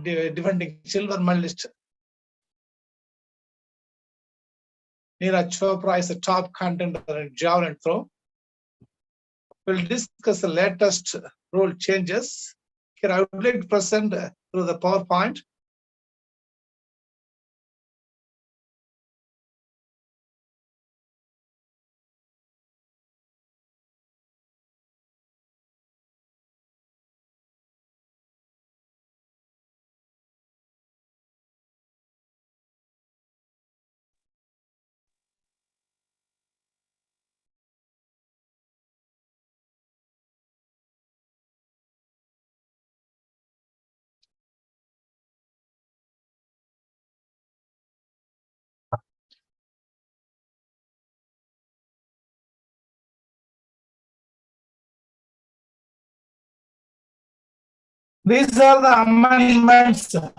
defending silver medalist. Neeraj Chopra is a top contender in javelin throw. We'll discuss the latest rule changes. Here I would like to present through the PowerPoint. These are the amendments. What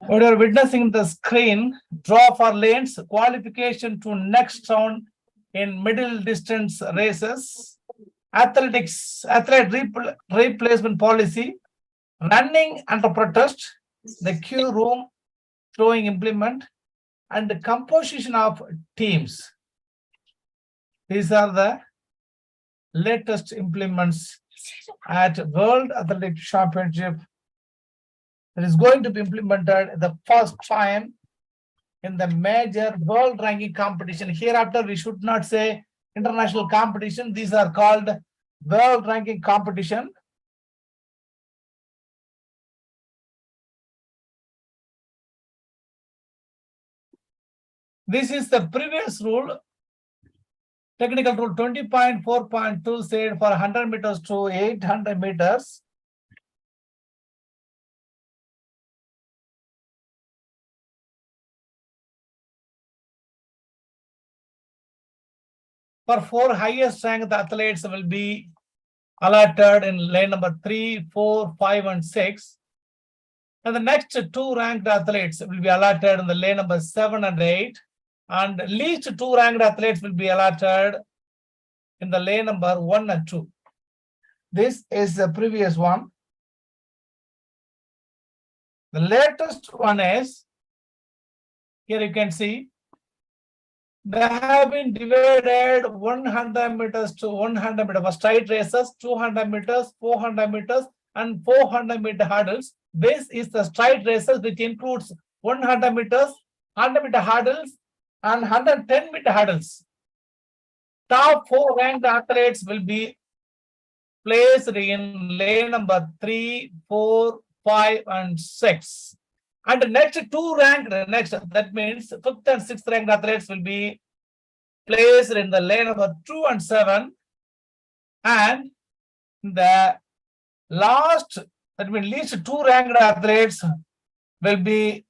you are witnessing the screen, draw for lanes, qualification to next round in middle distance races, athletics, athlete replacement policy, running under protest, the queue room, throwing implement, and the composition of teams. These are the latest implements at World Athletic Championship. It is going to be implemented the first time in the major world ranking competition. Hereafter, we should not say international competition. These are called world ranking competition. This is the previous rule. Technical rule 20.4.2 said for 100 meters to 800 meters. For 4 highest ranked athletes will be allotted in lane number 3, 4, 5, and 6. And the next 2 ranked athletes will be allotted in the lane number 7 and 8. And least 2 ranked athletes will be allotted in the lane number 1 and 2. This is the previous one. The latest one is, here you can see, they have been divided 100 meters to 100 meters for straight races, 200 meters, 400 meters, and 400 meter hurdles. This is the straight races, which includes 100 meters, 100 meter hurdles, and 110 meter hurdles. Top 4 ranked athletes will be placed in lane number 3, 4, 5, and 6. And the next 2 ranked, that means 5th and 6th ranked athletes will be placed in the lane number 2 and 7. And the last, that means least 2 ranked athletes will be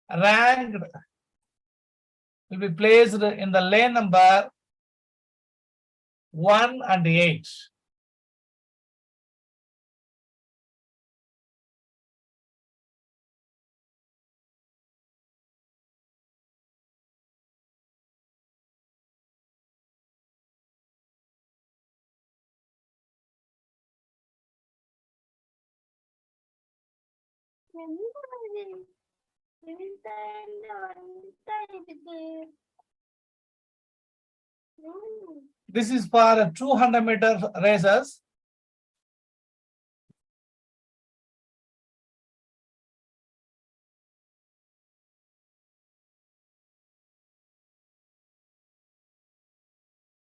ranked, will be placed in the lane number 1 and 8. This is for 200 meter races.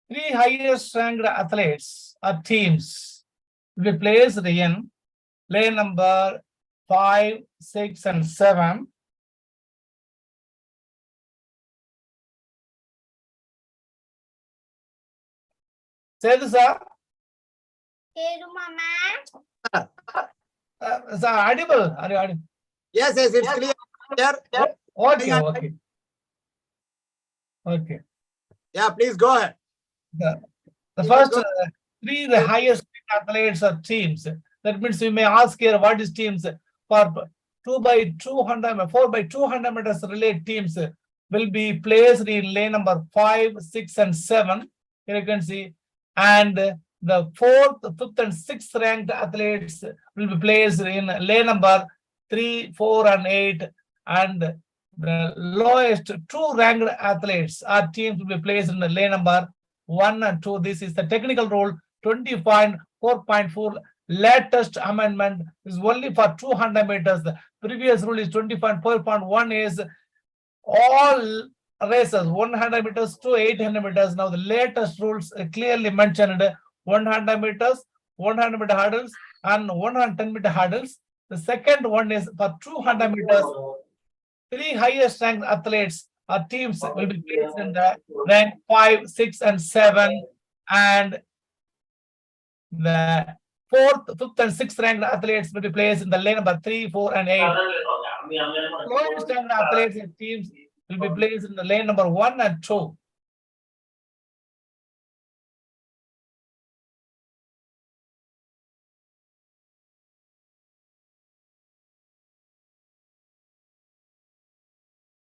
Three highest ranked athletes or teams will be placed in lane number 5, 6, and 7. Say this, sir. Sir, audible? Are you audible? Yes, yes, it's clear. Okay. Okay. Yeah, please go ahead. The first 3 the highest athletes or teams. That means you may ask here what is teams. For 4 by 200 meters relay teams will be placed in lane number 5, 6, and 7. Here you can see, and the 4th, 5th, and 6th ranked athletes will be placed in lane number 3, 4, and 8, and the lowest 2 ranked athletes or teams will be placed in the lane number 1 and 2. This is the technical rule 20.4.4. Latest amendment is only for 200 meters. The previous rule is 20.4.1 is all races 100 meters to 800 meters. Now the latest rules clearly mentioned 100 meters, 100 meter hurdles, and 110 meter hurdles. The second one is for 200 meters. 3 highest ranked athletes or teams will be placed in the rank 5, 6, and 7, and the 4th, 5th, and 6th ranked athletes will be placed in the lane number 3, 4, and 8. Lowest ranked athletes and teams will be placed in the lane number 1 and 2.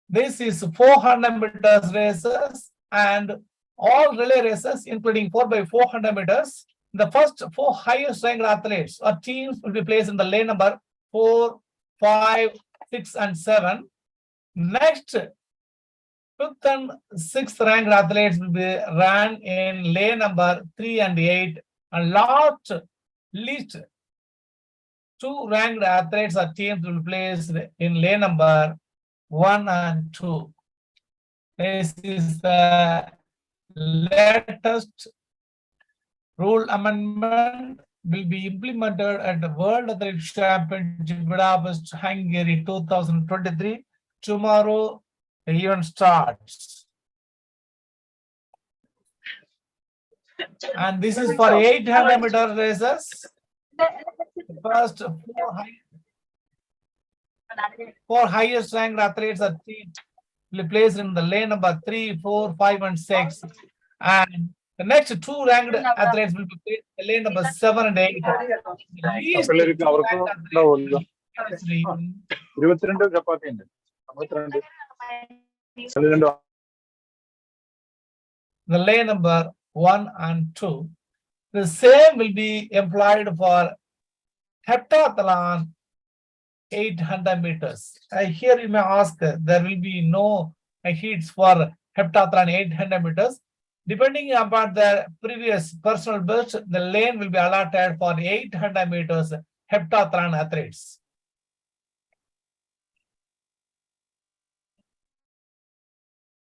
This is 400 meters races and all relay races, including 4 by 400 meters. The first 4 highest ranked athletes or teams will be placed in the lane number 4, 5, 6, and 7. Next, 5th and 6th ranked athletes will be run in lane number 3 and 8. And least 2 ranked athletes or teams will be placed in lane number 1 and 2. This is the latest rule amendment will be implemented at the World Athletics Championship Budapest, Hungary 2023. Tomorrow, the event starts. And this is for 800 meter races. The first 4 highest ranked athletes are teams will be placed in the lane number 3, 4, 5, and 6. And the next 2 ranked athletes will be placed in the lane number 7 and 8. Least the lane number 1 and 2. The same will be employed for heptathlon 800 meters. Here you may ask, there will be no heats for heptathlon 800 meters. Depending upon the previous personal best, the lane will be allotted for 800 meters heptathlon athletes.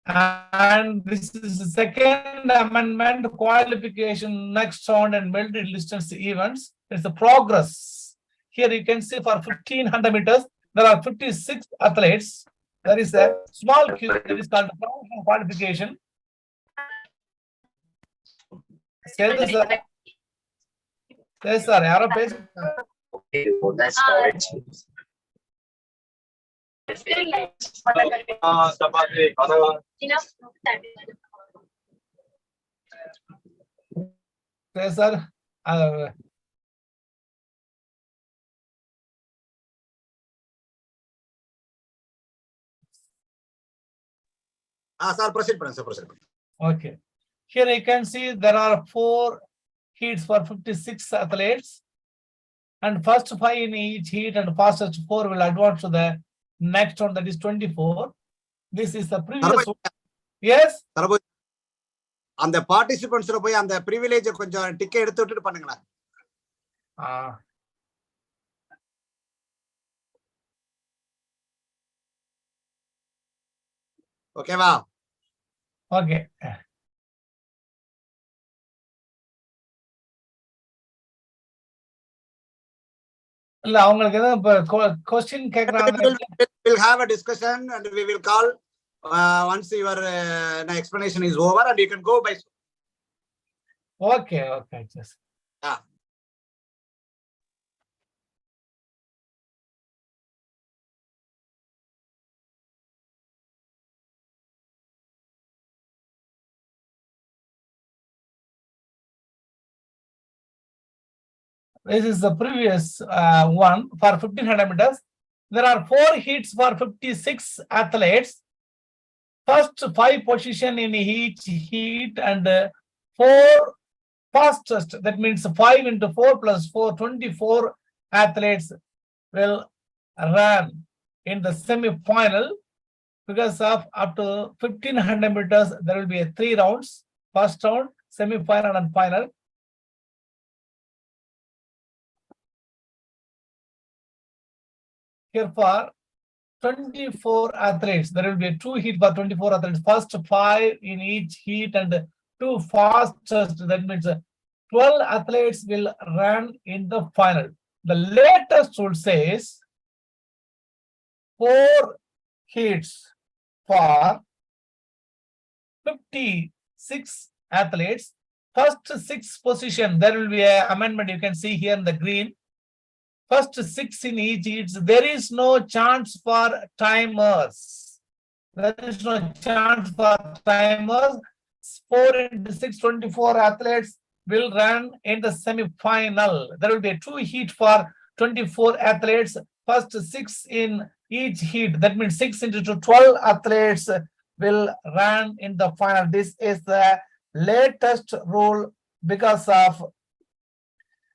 And this is the second amendment, qualification, next round, and melted distance events. It's the progress. Here you can see for 1500 meters, there are 56 athletes. There is a small queue that is called the qualification. Yes, sir. Yes, sir. Sir, proceed. Okay. Here you can see there are 4 heats for 56 athletes, and first 5 in each heat and fastest 4 will advance to the next one, that is 24. This is the previous one. Yes. And the participants and the privilege konjam ticket eduthu vittu pannunga. Okay va. Okay. இல்ல அவங்களுக்கு ஏதாவது question கேக்குறாங்க. We'll have a discussion and we will call once your explanation is over, and you can go by. Okay, just. Yeah. This is the previous one for 1500 meters. there are 4 heats for 56 athletes. First 5 position in each heat and 4 fastest, that means 5 into 4 plus 4, 24 athletes will run in the semi-final. Because of up to 1500 meters, there will be 3 rounds: first round, semi-final and final. Here for 24 athletes, there will be 2 heat for 24 athletes. First 5 in each heat and 2 fastest, that means 12 athletes will run in the final. The latest rule says 4 heats for 56 athletes. First 6 position, there will be an amendment. You can see here in the green. First 6 in each heats, there is no chance for timers. There is no chance for timers. 4 into 6, 24 athletes will run in the semi-final. There will be a 2 heat for 24 athletes. First 6 in each heat, that means 6 into 2, 12 athletes will run in the final. This is the latest rule because of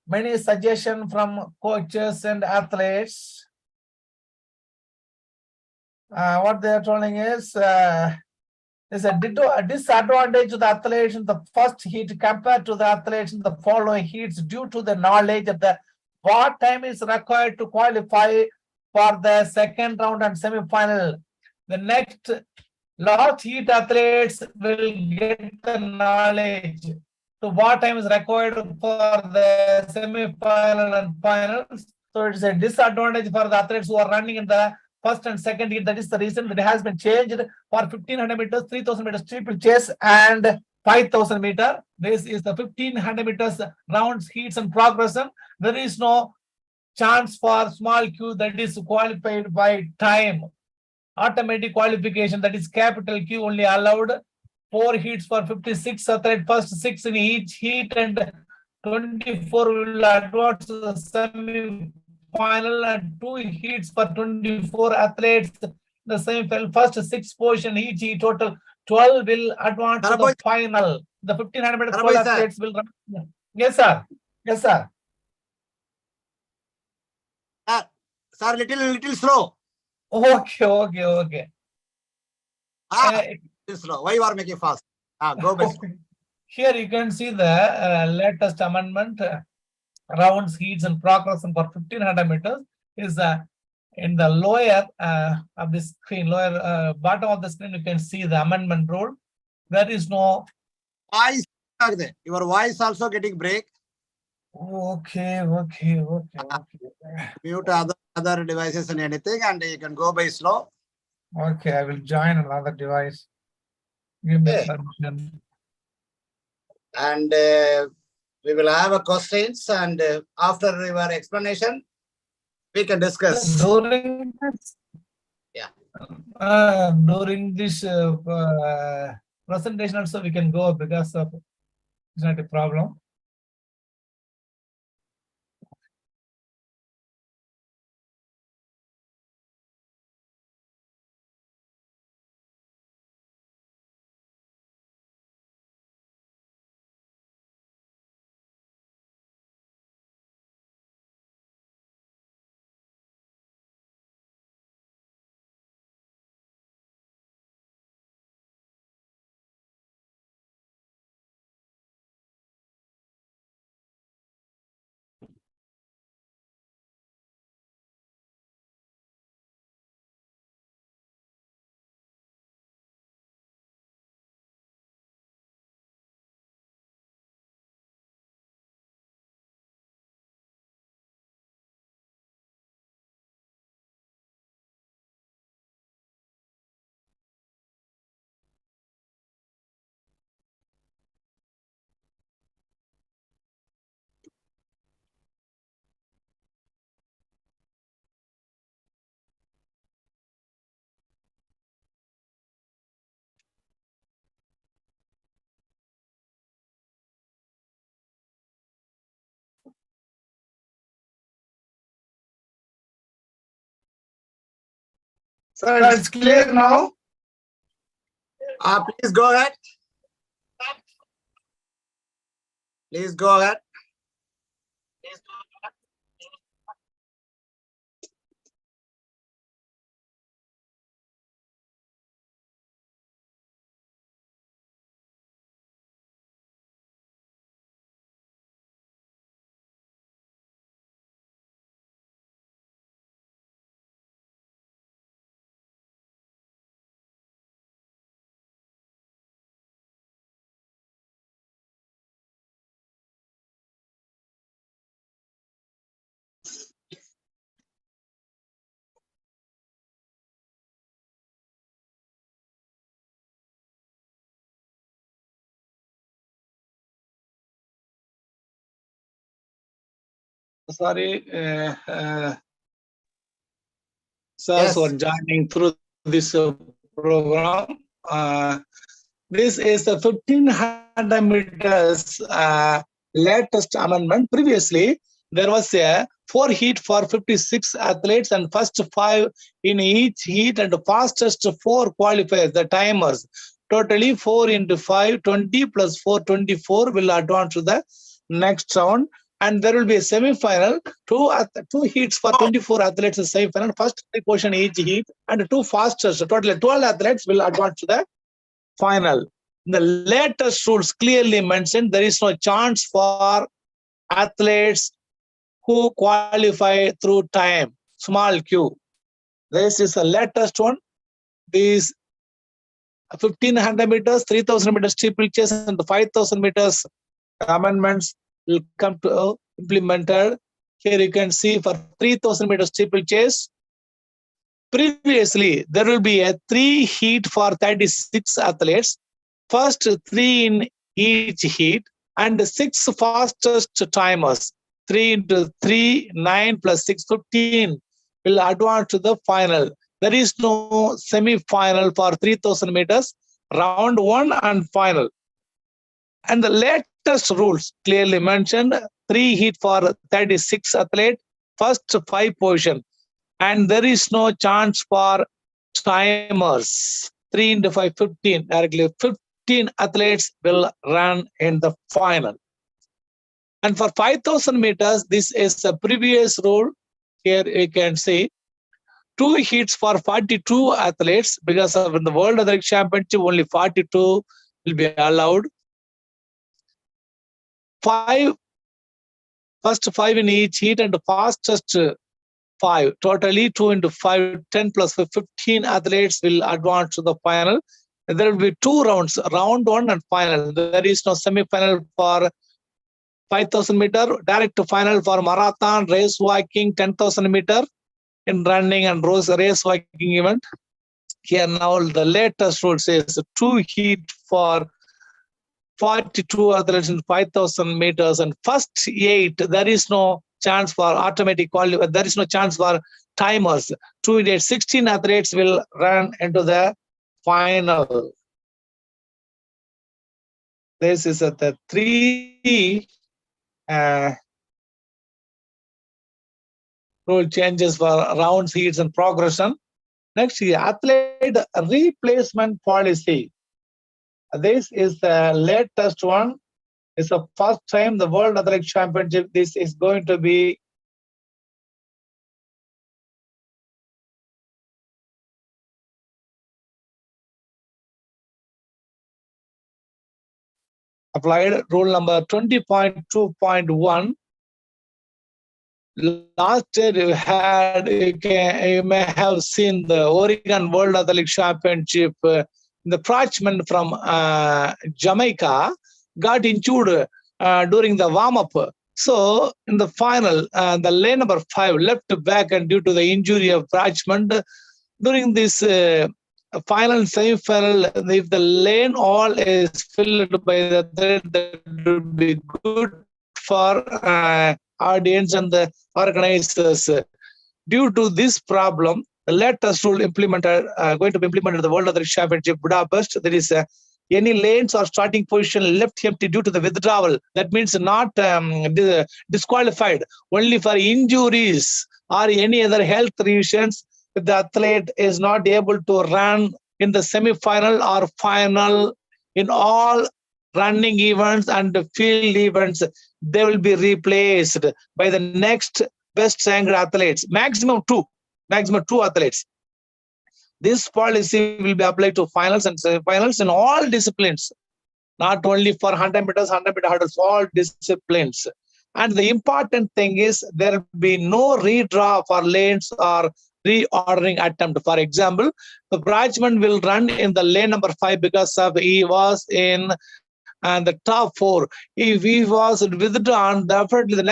many suggestions from coaches and athletes. What they are telling is there's a disadvantage to the athletes in the first heat compared to the athletes in the following heats due to the knowledge of the what time is required to qualify for the second round and semi-final. The next last heat athletes will get the knowledge to what time is required for the semi-final and finals. So it's a disadvantage for the athletes who are running in the first and second heat. That is the reason that it has been changed for 1500 meters, 3000 meters steeplechase, and 5000 meter. This is the 1500 meters rounds, heats, and progression. There is no chance for small q, that is qualified by time. Automatic qualification, that is capital Q, only allowed 4 heats for 56 athletes. First 6 in each heat and 24 will advance to the semi-final, and 2 heats for 24 athletes. The semi-final, first 6 position each heat, total 12 will advance to the final. The 1500 meters 12 athletes will run. Yes, sir. Yes, sir. Sir, little slow. Okay. Little slow. Why you are making fast? Go best. Here you can see the latest amendment. Rounds, heats, and progression for 1500 meters is in the lower of the screen, lower bottom of the screen. You can see the amendment rule. There is no voice. Your voice also getting break. Okay. Mute other devices and anything, and you can go by slow. Okay, I will join another device. Give me permission. And we will have a questions, and after your explanation, we can discuss. During this, during this presentation also we can go because of it's not a problem. Sir, It's clear now. please go ahead. Please go ahead. Sorry, sirs Yes. for joining through this program. This is the 1500 meters latest amendment. Previously, there was a 4 heat for 56 athletes and first 5 in each heat and the fastest 4 qualifiers, the timers. Totally 4 into 5, 20 plus 4, 24 will advance to the next round. And there will be a semi-final, two heats for 24 athletes in semi-final, first 3 position each heat, and 2 fastest, totally 12 athletes will advance to the final. The latest rules clearly mentioned there is no chance for athletes who qualify through time, small q. This is the latest one. These 1500 meters, 3000 meters steeplechase, and the 5000 meters amendments will come to implemented. Here you can see for 3000 meters steeplechase. Previously, there will be a 3 heat for 36 athletes. First 3 in each heat and 6 fastest timers. 3 into 3, 9 plus 6, 15 will advance to the final. There is no semi-final for 3000 meters, round 1 and final. And the latest rules clearly mentioned 3 heat for 36 athletes, first 5 position. And there is no chance for timers. 3 into 5, 15 directly. 15 athletes will run in the final. And for 5000 meters, this is the previous rule. Here you can see 2 heats for 42 athletes because of in the World Athletics Championship, only 42 will be allowed. first 5 in each heat and the fastest 5. Totally 2 into 5, 10 plus 15 athletes will advance to the final. There will be 2 rounds, round 1 and final. There is no semi-final for 5000 meter, direct to final for marathon, race walking, 10,000 meter in running and race walking event. Here now the latest rule says 2 heat for 42 athletes in 5000 meters and first 8, there is no chance for automatic qualifying. There is no chance for timers. 2 into 8, 16 athletes will run into the final. This is at the 3 rule changes for rounds, heats, and progression. Next, the athlete replacement policy. This is the latest one. It's the first time the World Athletics Championship. This is going to be applied. Rule number 20.2.1. Last year you may have seen the Oregon World Athletics Championship. The Frenchman from Jamaica got injured during the warm-up. So in the final, the lane number 5 left back and due to the injury of Frenchman, during this final semi-final, if the lane all is filled by the thread, that would be good for audience and the organizers. Due to this problem, the latest rule implemented, going to be implemented in the World Athletics Championship Budapest. There is any lanes or starting position left empty due to the withdrawal. That means not disqualified, only for injuries or any other health reasons. if the athlete is not able to run in the semi-final or final in all running events and field events, they will be replaced by the next best ranked athletes, maximum two athletes. This policy will be applied to finals and semi-finals in all disciplines, not only for 100 meters, 100 meter hurdles, all disciplines. And the important thing is there will be no redraw for lanes or reordering attempt. For example, the Brajman will run in the lane number 5 because of he was in the top 4. If he was withdrawn, definitely the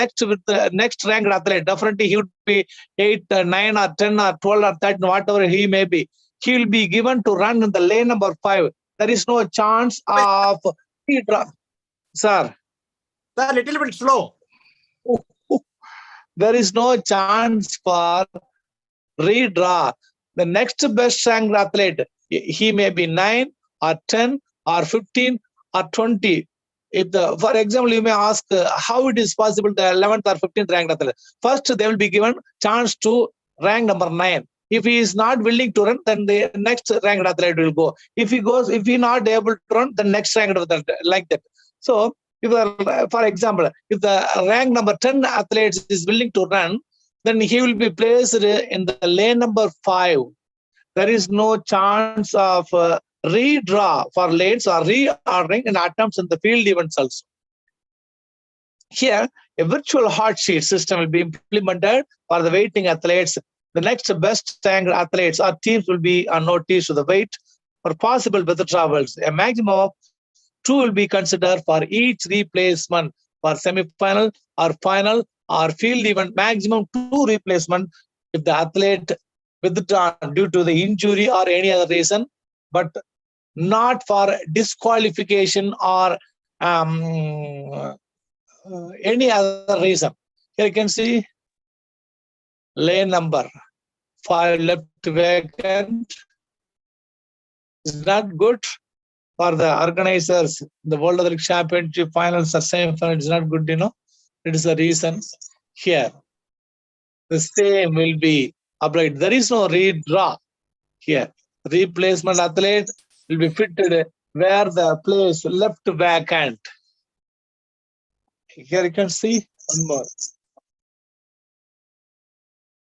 next ranked athlete, definitely he would be 8, 9 or 10 or 12 or 13, whatever he may be. He will be given to run in the lane number 5. There is no chance of redraw. Sir. Sir, a little bit slow. There is no chance for redraw. The next best ranked athlete, he may be 9 or 10 or 15 or 20. If for example, you may ask how it is possible the 11th or 15th ranked athlete. First, they will be given chance to rank number 9. If he is not willing to run, then the next ranked athlete will go. If he not able to run, the next ranked athlete, like that. So, for example, if the rank number 10 athletes is willing to run, then he will be placed in the lane number 5. There is no chance of redraw for lanes or reordering in attempts in the field events also. Here, a virtual hot sheet system will be implemented for the weighting athletes. The next best ranked athletes or teams will be on notice to the weight for possible withdrawals. A maximum of 2 will be considered for each replacement for semi-final or final or field event. Maximum 2 replacement if the athlete withdrawn due to the injury or any other reason, but not for disqualification or any other reason. Here you can see lane number 5 left vacant. Is not good for the organizers. The World Athletic Championship finals or semi-final is not good, It is the reason here. The same will be applied. There is no redraw here. Replacement athlete will be fitted where the place left vacant. Here you can see one more.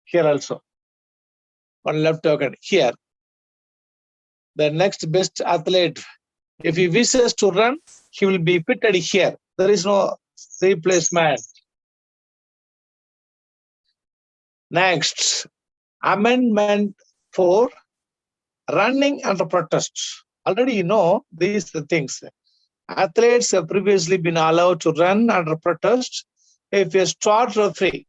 Here also. One left vacant. Here. The next best athlete, if he wishes to run, he will be fitted here. There is no replacement. Next, amendment 4, running under protest. Already you know these things. Athletes have previously been allowed to run under protest if a start referee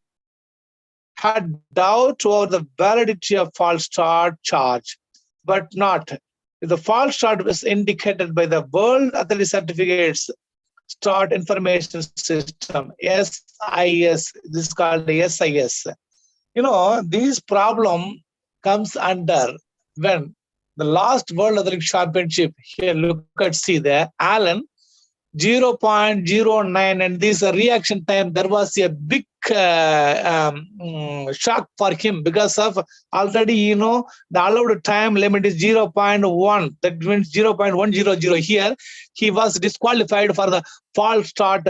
had doubt over the validity of false start charge, but not if the false start was indicated by the World Athletic Certificates Start Information System, SIS. This is called the SIS. This problem comes under when the last World Athletic Championship, here look at, see there, Allen, 0.09, and this reaction time, there was a big shock for him because of already, the allowed time limit is 0.1. That means 0.100 here. He was disqualified for the false start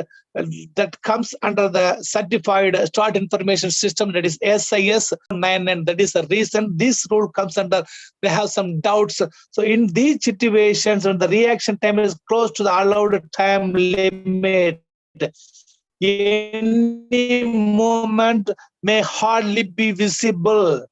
that comes under the certified start information system, that is SIS 9, and that is the reason this rule comes under. They have some doubts. So in these situations, when the reaction time is close to the allowed time limit, any movement may hardly be visible.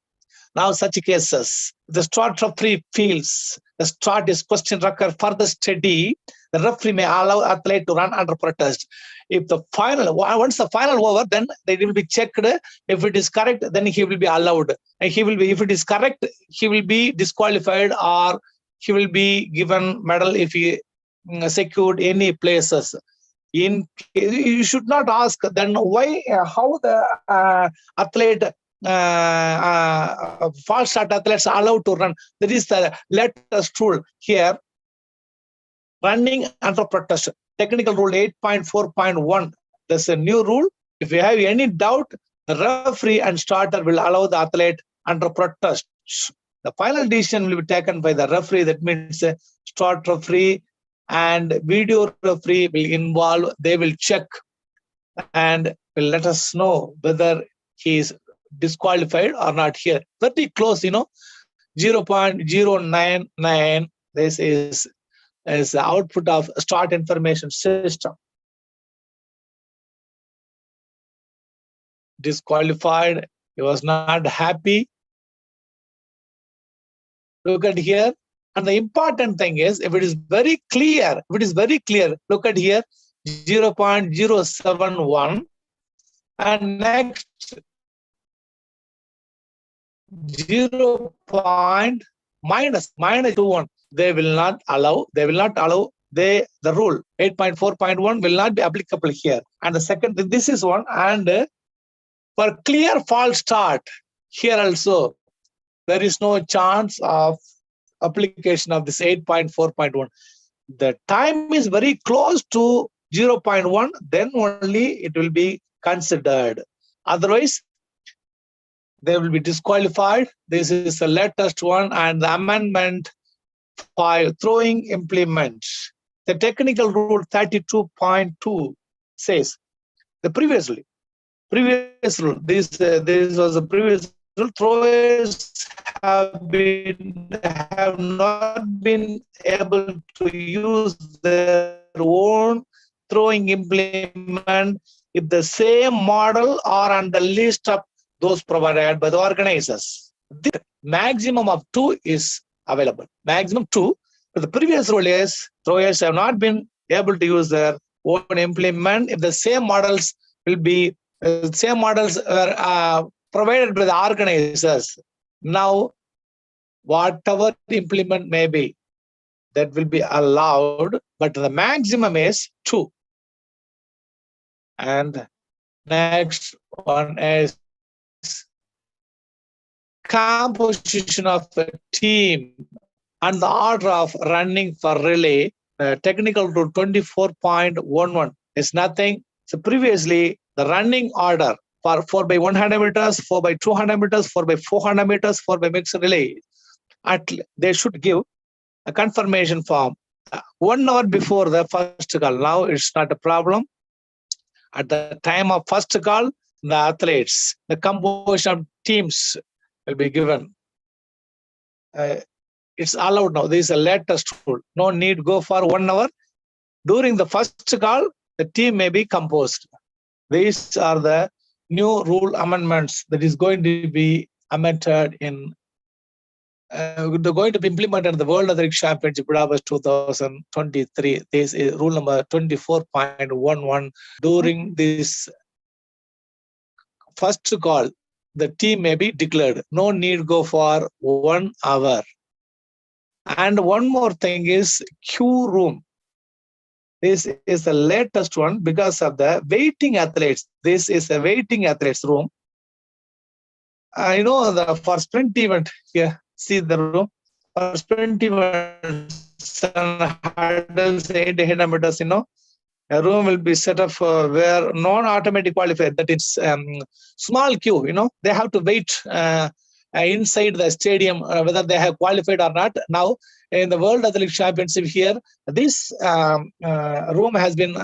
Now, such cases, the start referee feels the start is question record further steady, the referee may allow athlete to run under protest. If the final, once the final over, then they will be checked. If it is correct, then he will be allowed. And he will be, if it is correct, he will be disqualified or he will be given medal if he secured any places. You should not ask then why, how the athlete, false start athletes are allowed to run. That is the latest rule here. Running under protest, technical rule 8.4.1. There's a new rule. If you have any doubt, the referee and starter will allow the athlete under protest match. The final decision will be taken by the referee. That means start referee and video referee will involve. They will check and will let us know whether he is disqualified or not here. Pretty close, 0.099. This is the output of start information system. Disqualified. He was not happy. Look at here. And the important thing is, if it is very clear, look at here, 0.071 and next 0.21. They will not allow. The rule 8.4.1 will not be applicable here. And the second, this is one. And for clear false start, here also, there is no chance of application of this 8.4.1. The time is very close to 0.1, then only it will be considered. Otherwise, they will be disqualified. This is the latest one, and the amendment 5, throwing implement. The technical rule 32.2 says the previous rule. This was the previous rule. Throwers have not been able to use their own throwing implement if the same model are on the list of those provided by the organizers. The maximum of 2 is available. Maximum 2. But the previous rule is throwers have not been able to use their own implement if the same models will be were provided by the organizers. Now, whatever implement may be, that will be allowed, but the maximum is 2. And next one is composition of a team and the order of running for relay. Technical rule 24.11 is nothing. So previously, the running order for 4 by 100 meters, 4 by 200 meters, 4 by 400 meters, 4 by mixed relay, they should give a confirmation form 1 hour before the first call. Now it's not a problem. At the time of first call, the athletes, the composition of teams will be given. It's allowed now. This is the latest rule. No need go for 1 hour. During the first call, the team may be composed. These are the new rule amendments that is going to be amended in. They're going to be implemented in the World Athletics Championship Budapest 2023. This is rule number 24.11. During this first call, the team may be declared. No need go for 1 hour. And one more thing is queue room. This is the latest one because of the waiting athletes. This is a waiting athletes room. For sprint event here, see the room. For sprint event, hurdles, 800 meters, a room will be set up where non-automatic qualifier, that is small queue, they have to wait inside the stadium whether they have qualified or not. Now, in the World Athletics Championship here, this room has been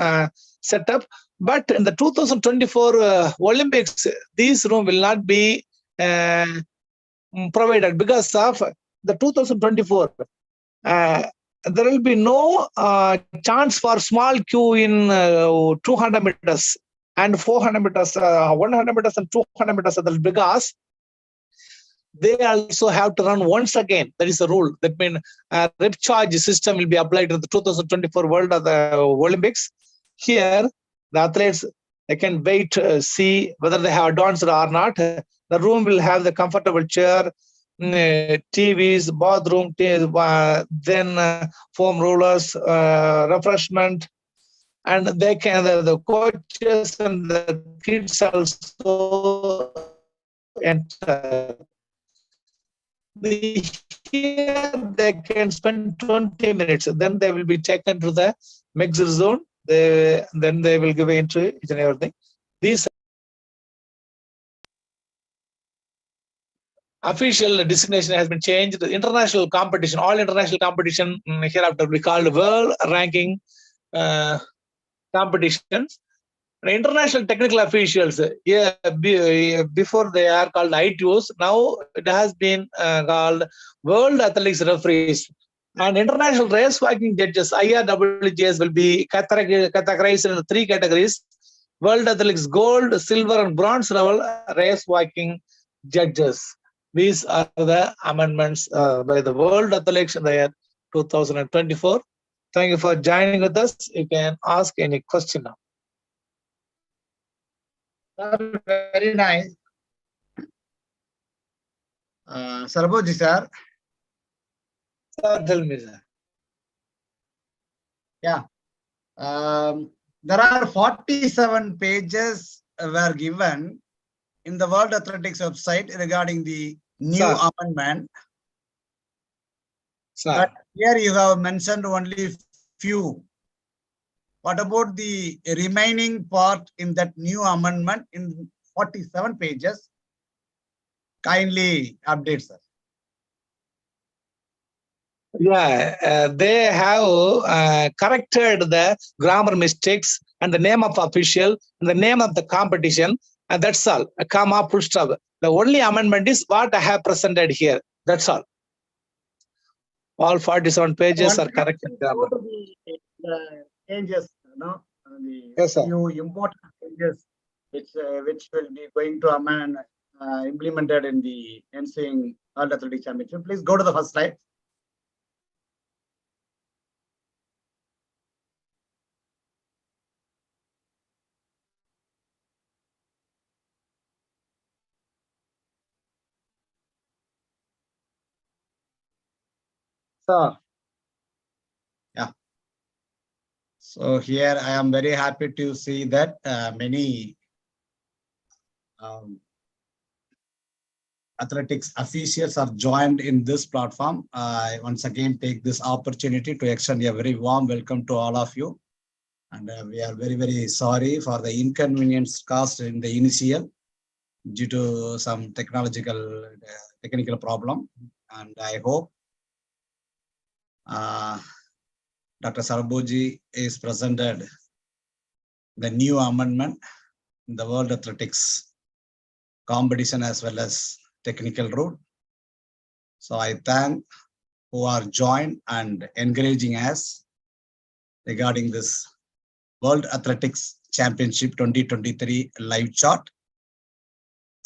set up, but in the 2024 Olympics, this room will not be provided because of the 2024. There will be no chance for small queue in 200 meters and 400 meters, 100 meters and 200 meters, because they also have to run once again. That is the rule. That means rep charge system will be applied to the 2024 World of the Olympics. Here, the athletes, they can wait, see whether they have advanced or not. The room will have the comfortable chair, TVs, bathroom, then foam rollers, refreshment, and they can, the coaches and the kids also enter. Here they can spend 20 minutes, then they will be taken to the mixed zone. Then they will give entry, each and everything. These official designation has been changed. The international competition, all international competition hereafter will be called World Ranking Competitions. The international technical officials, before they are called ITOs, now it has been called World Athletics Referees. And international race walking judges, IRWJs, will be categorized in 3 categories: World Athletics Gold, Silver, and Bronze level race walking judges. These are the amendments by the World Athletics in the year 2024. Thank you for joining with us. You can ask any question now. Sir, very nice. Sarboji sir. Sir, tell me, sir. Yeah. There are 47 pages were given in the World Athletics website regarding the new Sir. amendment. Sir. But here you have mentioned only few. What about the remaining part in that new amendment in 47 pages? Kindly update, sir. Yeah, they have corrected the grammar mistakes and the name of official and the name of the competition, and that's all. A comma, full stop. The only amendment is what I have presented here. That's all. All 47 pages are corrected grammar. Go to the changes, the Yes, sir. few important changes which will be going to amend implemented in the ensuing World Athletics Championship. Please go to the first slide. Sir. Yeah. So here I am very happy to see that many athletics officials are joined in this platform. I once again take this opportunity to extend a very warm welcome to all of you. And we are very, very sorry for the inconvenience caused in the initial due to some technical problem. And I hope Dr. Sarboji is presented the new amendment in the World Athletics competition as well as technical rule. So I thank who are joined and encouraging us regarding this World Athletics Championship 2023 live chart.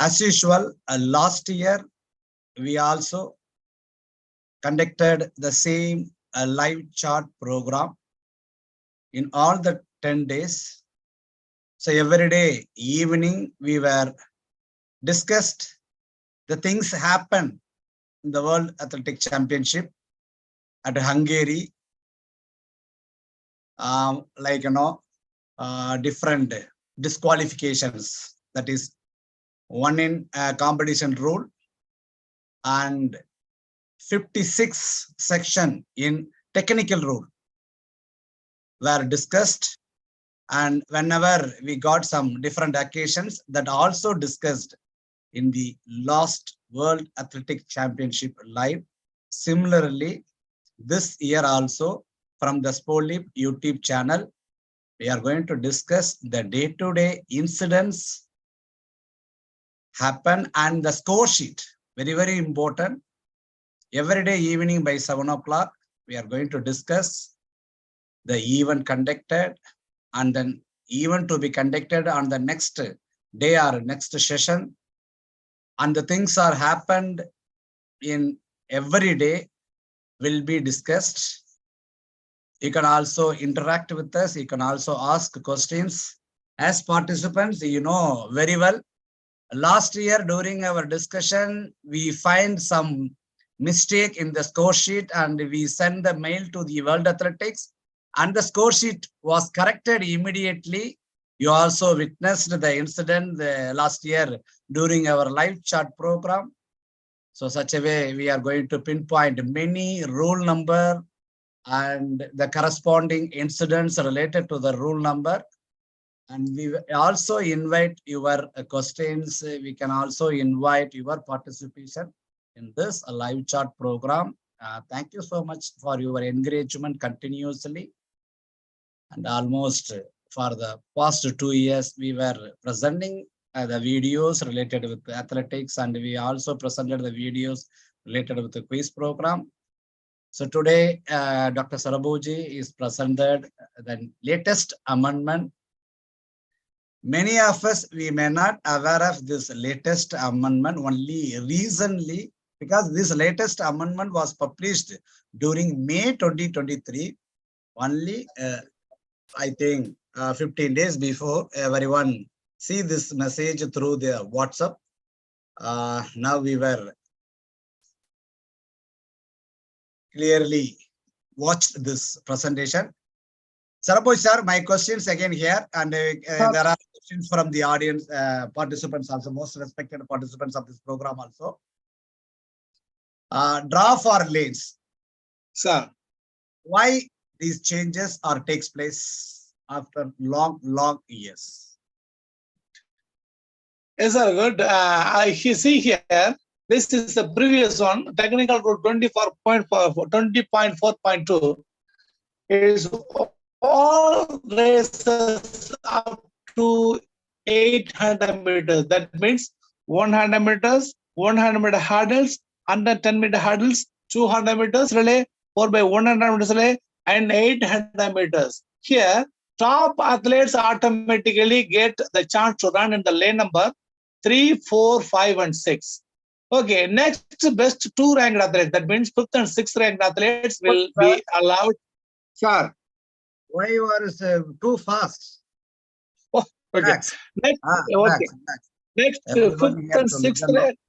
As usual, last year we also conducted the same live chart program in all the 10 days. So every day evening we were discussed the things happen in the World Athletics Championship at Hungary, different disqualifications, that is one in competition rule and 56 section in technical rule were discussed, and whenever we got some different occasions that also discussed in the last World Athletics Championship live. Similarly, this year also from the Sportlib YouTube channel, we are going to discuss the day-to-day incidents happen and the score sheet. Very, very important. Every day evening by 7 o'clock, we are going to discuss the event conducted and then event to be conducted on the next day or next session. And the things are happened in every day will be discussed. You can also interact with us. You can also ask questions. As participants, you know very well, last year during our discussion, we find some mistake in the score sheet and we send the mail to the World Athletics and the score sheet was corrected immediately. You also witnessed the incident last year during our live chat program. So such a way we are going to pinpoint many rule number and the corresponding incidents related to the rule number. And we also invite your questions. We can also invite your participation. in this live chat program. Thank you so much for your encouragement continuously. And almost for the past 2 years, we were presenting the videos related with athletics, and we also presented the videos related with the quiz program. So today, Dr. Sarabhoji is presented the latest amendment. Many of us, we may not aware of this latest amendment only recently, because this latest amendment was published during May 2023. Only, I think, 15 days before everyone see this message through their WhatsApp. Now we were clearly watched this presentation. Sarabhoji sir, my questions again here, and there are questions from the audience participants also, most respected participants of this program also. Draw for lanes. Sir. Why these changes are takes place after long years? Yes, sir, good. I see here, this is the previous one, technical rule 20.4.2 is all races up to 800 meters. That means 100 meters, 100 meter hurdles, 110 meter hurdles, 200 meters relay, 4x100 meters relay, and 800 meters. Here, top athletes automatically get the chance to run in the lane number 3, 4, 5, and 6. Okay, next best 2 ranked athletes. That means 5th and 6th ranked athletes will be allowed. Sure. Why you are too fast? Oh, okay. Max. Next, okay. Next, 5th and 6th ranked.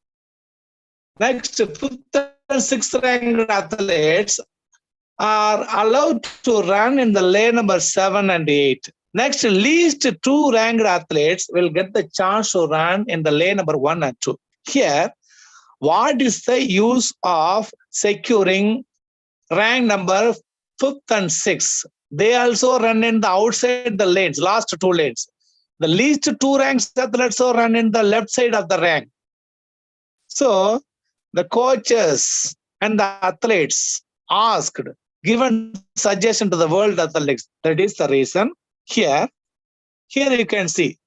Next, 5th and 6th ranked athletes are allowed to run in the lane number 7 and 8. Next, least 2 ranked athletes will get the chance to run in the lane number 1 and 2. Here, what is the use of securing rank number 5th and 6th? They also run in the outside the lanes, last 2 lanes. The least 2 ranks athletes also run in the left side of the rank. So, the coaches and the athletes asked, given suggestion to the world athletics. That is the reason. Here you can see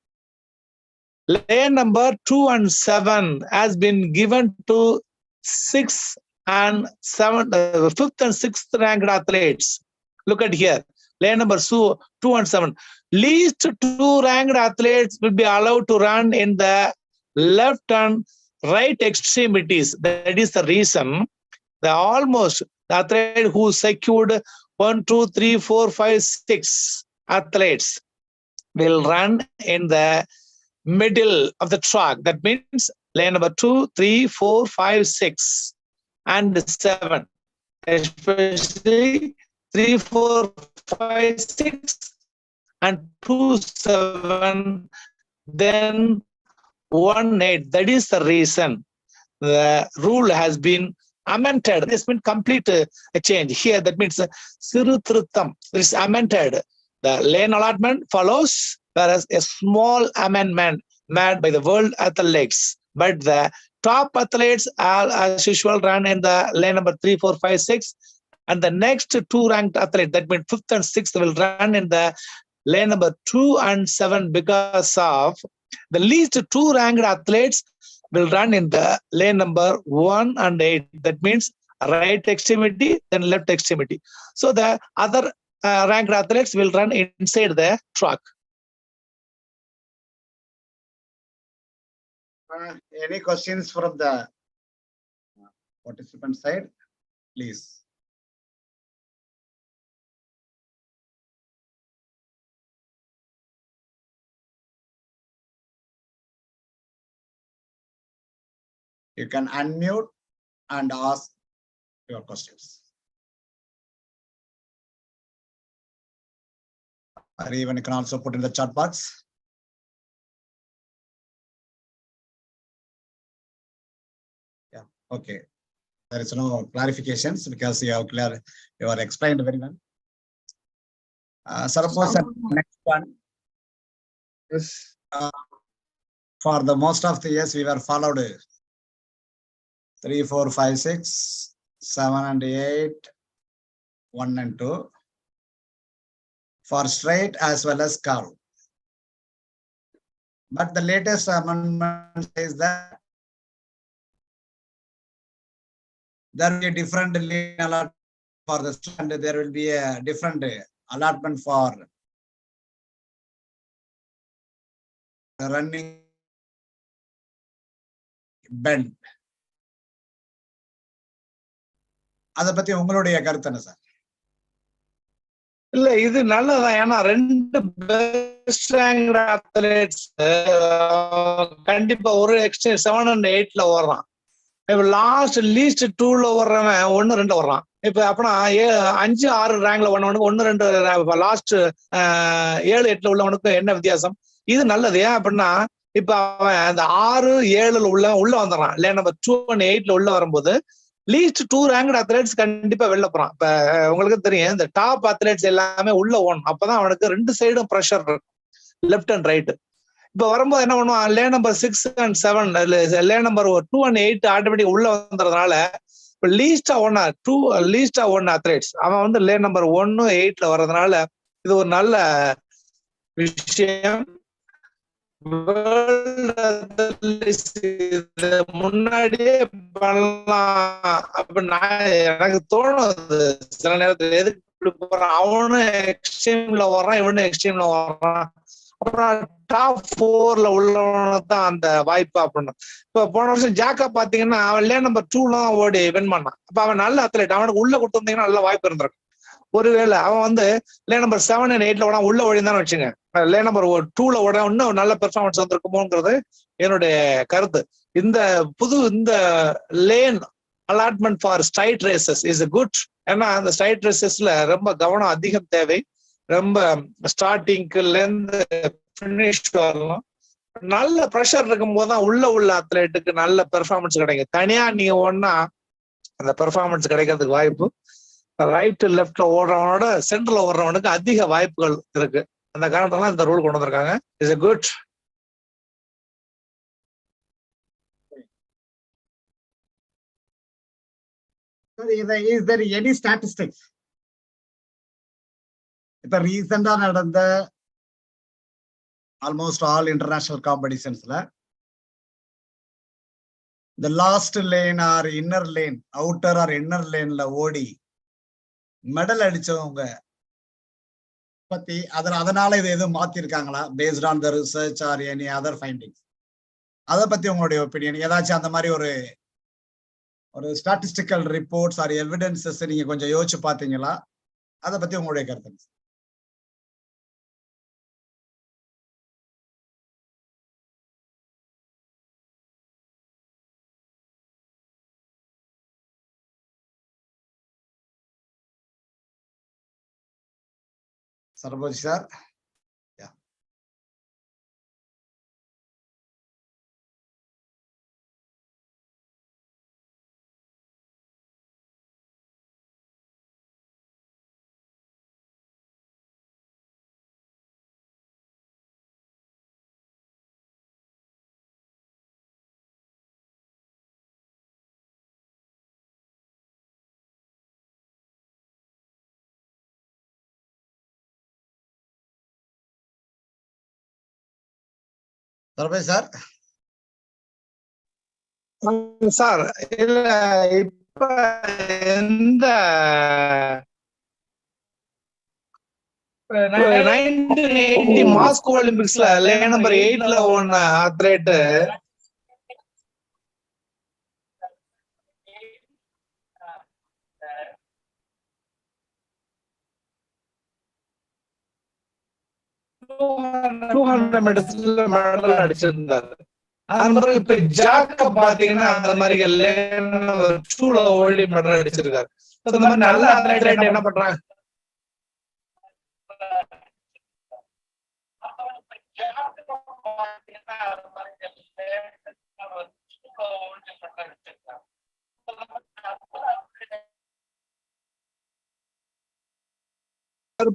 lane number 2 and 7 has been given to 6 and 7, 5th and 6th ranked athletes. Look at here, lane number 2 and 7. Least 2 ranked athletes will be allowed to run in the left and right extremities. That is the reason. The athlete who secured 1, 2, 3, 4, 5, 6 athletes will run in the middle of the track. That means lane number 2, 3, 4, 5, 6, and 7. Especially 3, 4, 5, 6, and 2, 7, then 1, 8. That is the reason the rule has been amended. There's been complete a change here. That means Siru Thirutham is amended. The lane allotment follows, whereas a small amendment made by the World Athletics. But the top athletes are, as usual, run in the lane number 3, 4, 5, 6. And the next 2 ranked athletes, that means 5th and 6th, will run in the lane number 2 and 7 because of the least 2 ranked athletes will run in the lane number 1 and 8. That means right extremity, then left extremity. So the other ranked athletes will run inside the track. Any questions from the participant side, please? You can unmute and ask your questions. Or even you can also put in the chat box. Yeah, okay. There is no clarifications because you are explained very well. Suppose next one is for the most of the years we were followed 3, 4, 5, 6, 7 and 8, 1 and 2 for straight as well as curve. But the latest amendment says that there will be a different lane allotment for the and there will be a different allotment for running bend. அதை பத்தி உங்களுடைய கருத்து என்ன sir? இல்ல இது நல்லதான். ஏன்னா 2 best rank athletes கண்டிப்பா ஒரு எக்ஸ்டென்ட் 7 and 8ல ஓடுறான். இப்ப லாஸ்ட் லீஸ்ட் 2ல ஓடுறவன் 1, 2 ஓடுறான். இப்ப அப்பனா 5, 6 ரேங்க்ல ஒன்னவனுக்கு 1, 2 லாஸ்ட் 7, 8ல உள்ளவனுக்கு என்ன வித்தியாசம்? இது நல்லது. ஏன் அப்படின்னா இப்ப அவன் அந்த 6, 7ல உள்ள வந்துடுறான். லேன் நம்பர் 2 and 8ல உள்ள வரும்போது லீஸ்ட் 2 ரேங்க்டு அத்லெட்ஸ் கண்டிப்பா வெளில போறான். இப்ப உங்களுக்கு தெரியும் இந்த டாப் அத்லெட்ஸ் எல்லாமே உள்ள ஓடணும். அப்பதான் அவனுக்கு 2 சைடும் ப்ரெஷர் இருக்கும், லெஃப்ட் அண்ட் ரைட். இப்ப வரும்போது என்ன பண்ணுவான், lane number 6 and 7 lane number 2 and 8 automatic உள்ள வந்துறதுனால இப்ப லீஸ்டா ஒன்னு அத்லெட்ஸ் அவன் வந்து லேன் நம்பர் 1, 8ல வர்றதுனால இது ஒரு நல்ல விஷயம். முன்னாடியே பண்ணலாம் அப்படின்னு எனக்கு தோணுது சில நேரத்துல. எதுக்கு இப்படி போறான், அவனும் எக்ஸ்ட்ரீம்ல வர்றான், இவனும் எக்ஸ்ட்ரீம்ல வர்றான். அப்புறம் டாப் 4ல உள்ளவனுக்கு தான் அந்த வாய்ப்பு அப்படின்னு. இப்ப போன வருஷம் ஜாக்கா பாத்தீங்கன்னா அவன் லேன் நம்பர் 2ல தான் ஓடி வின் பண்ணான். அப்ப அவன் நல்ல அத்லெட், அவனுக்கு உள்ள கொடுத்து வந்தீங்கன்னா நல்ல வாய்ப்பு இருந்திருக்கும். ஒருவேளை அவன் வந்து லேன் நம்பர் 7 and 8ல ஓட உள்ள ஓடிந்தான்னு வச்சுங்க, லேன் நம்பர் 2ல ஓட இன்னும் நல்ல பெர்ஃபார்மன்ஸ் வந்திருக்குமோங்கிறது என்னுடைய கருத்து. இந்த lane allotment for straight races is good. ஏன்னா அந்த ஸ்ட்ரைட் ரேசஸ்ல ரொம்ப கவனம் அதிகம் தேவை. ரொம்ப ஸ்டார்டிங்ல இருந்து பினிஷ் வரலாம். நல்ல ப்ரெஷர் இருக்கும் போதுதான் உள்ள அத்லெட்டுக்கு நல்ல பெர்ஃபார்மன்ஸ் கிடைக்கும். தனியா நீங்க ஒன்னா அந்த பெர்ஃபார்மன்ஸ் கிடைக்கிறதுக்கு வாய்ப்பு ரைட் லெஃப்ட்ல ஓடுறவனோட சென்டர்ல ஓடுறவனுக்கு அதிக வாய்ப்புகள் இருக்கு. அந்த காரணத்தால இந்த ரூல் கொண்டு வந்திருக்காங்க. Is good. Is there any statistics? இப்ப ரீசெண்டா நடந்த ஆல்மோஸ்ட் ஆல் இன்டர்நேஷனல் காம்படிஷன்ஸ்ல இந்த last lane or inner lane, outer or inner லேன்ல ஓடி மெடல் அடிச்சவங்க பத்தி அதனால இது எதுவும் மாத்திருக்காங்களா based on the research or any other findings? அதை பத்தி உங்களுடைய ஒப்பீனியன் ஏதாச்சும் அந்த மாதிரி ஒரு ஸ்டாட்டிஸ்டிக்கல் ரிப்போர்ட்ஸ் ஆர் எவிடன்சஸ் நீங்க கொஞ்சம் யோசிச்சு பாத்தீங்களா? அதை பத்தி உங்களுடைய கருத்து. Sarabhoji sir. Yeah. Sarabhoji sir. Sir இல்ல இப்ப எந்த 1980 மாஸ்கோ ஒலிம்பிக்ஸ்ல லேன் நம்பர் 8ல ஓடின அத்லெட் மெடல் அடிச்சிருந்தாரு. அந்த மாதிரி இப்ப ஜாக்க பாத்தீங்கன்னா அந்த மாதிரி லேன் நம்பர் 2ல ஓடி மெடல் அடிச்சிருக்காரு. அந்த மாதிரி நல்ல அத்லெட் என்ன பண்றாங்க,